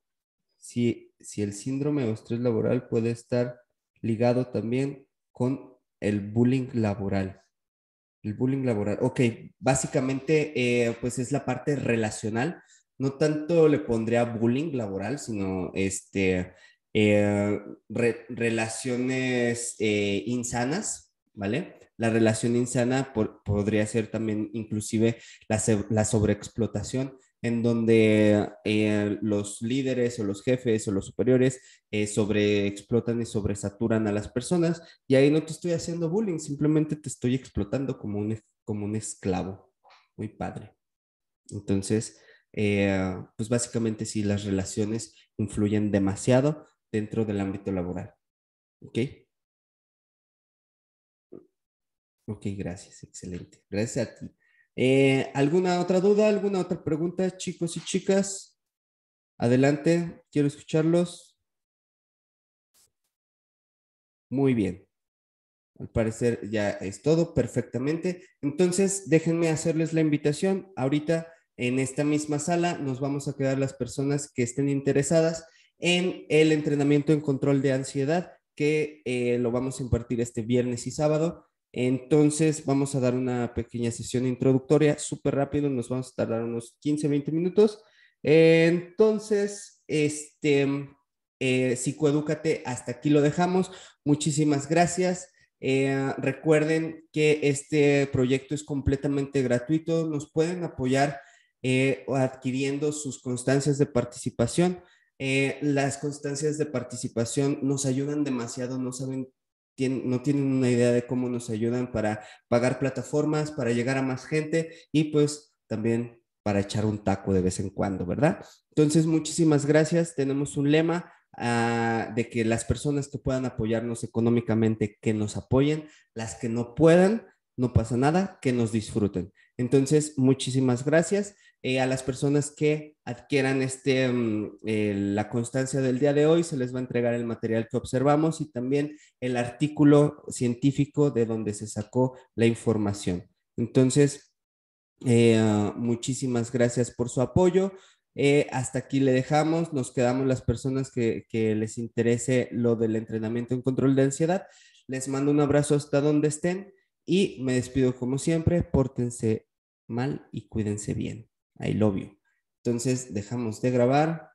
si el síndrome o estrés laboral puede estar ligado también con el bullying laboral. El bullying laboral. Ok, básicamente pues es la parte relacional. No tanto le pondría bullying laboral, sino relaciones insanas, ¿vale? La relación insana podría ser también inclusive la sobreexplotación, en donde los líderes o los jefes o los superiores sobreexplotan y sobresaturan a las personas, y ahí no te estoy haciendo bullying, simplemente te estoy explotando como un esclavo. Muy padre. Entonces, pues básicamente sí, las relaciones influyen demasiado dentro del ámbito laboral. ¿Ok? Ok, gracias, excelente. Gracias a ti. ¿Alguna otra duda, alguna otra pregunta, chicos y chicas? Adelante, quiero escucharlos. Muy bien. Al parecer ya es todo perfectamente. Entonces, déjenme hacerles la invitación. Ahorita en esta misma sala nos vamos a quedar las personas que estén interesadas en el entrenamiento en control de ansiedad, que lo vamos a impartir este viernes y sábado. Entonces, vamos a dar una pequeña sesión introductoria, súper rápido, nos vamos a tardar unos 15, 20 minutos. Entonces, Psicoedúcate, hasta aquí lo dejamos. Muchísimas gracias. Recuerden que este proyecto es completamente gratuito. Nos pueden apoyar o adquiriendo sus constancias de participación. Las constancias de participación nos ayudan demasiado, no tienen una idea de cómo nos ayudan para pagar plataformas, para llegar a más gente y pues también para echar un taco de vez en cuando, ¿verdad? Entonces, muchísimas gracias. Tenemos un lema de que las personas que puedan apoyarnos económicamente, que nos apoyen, las que no puedan, no pasa nada, que nos disfruten. Entonces, muchísimas gracias. A las personas que adquieran la constancia del día de hoy, se les va a entregar el material que observamos y también el artículo científico de donde se sacó la información. Entonces, muchísimas gracias por su apoyo. Hasta aquí le dejamos, nos quedamos las personas que les interese lo del entrenamiento en control de ansiedad. Les mando un abrazo hasta donde estén y me despido como siempre, pórtense mal y cuídense bien. I love you. Entonces dejamos de grabar.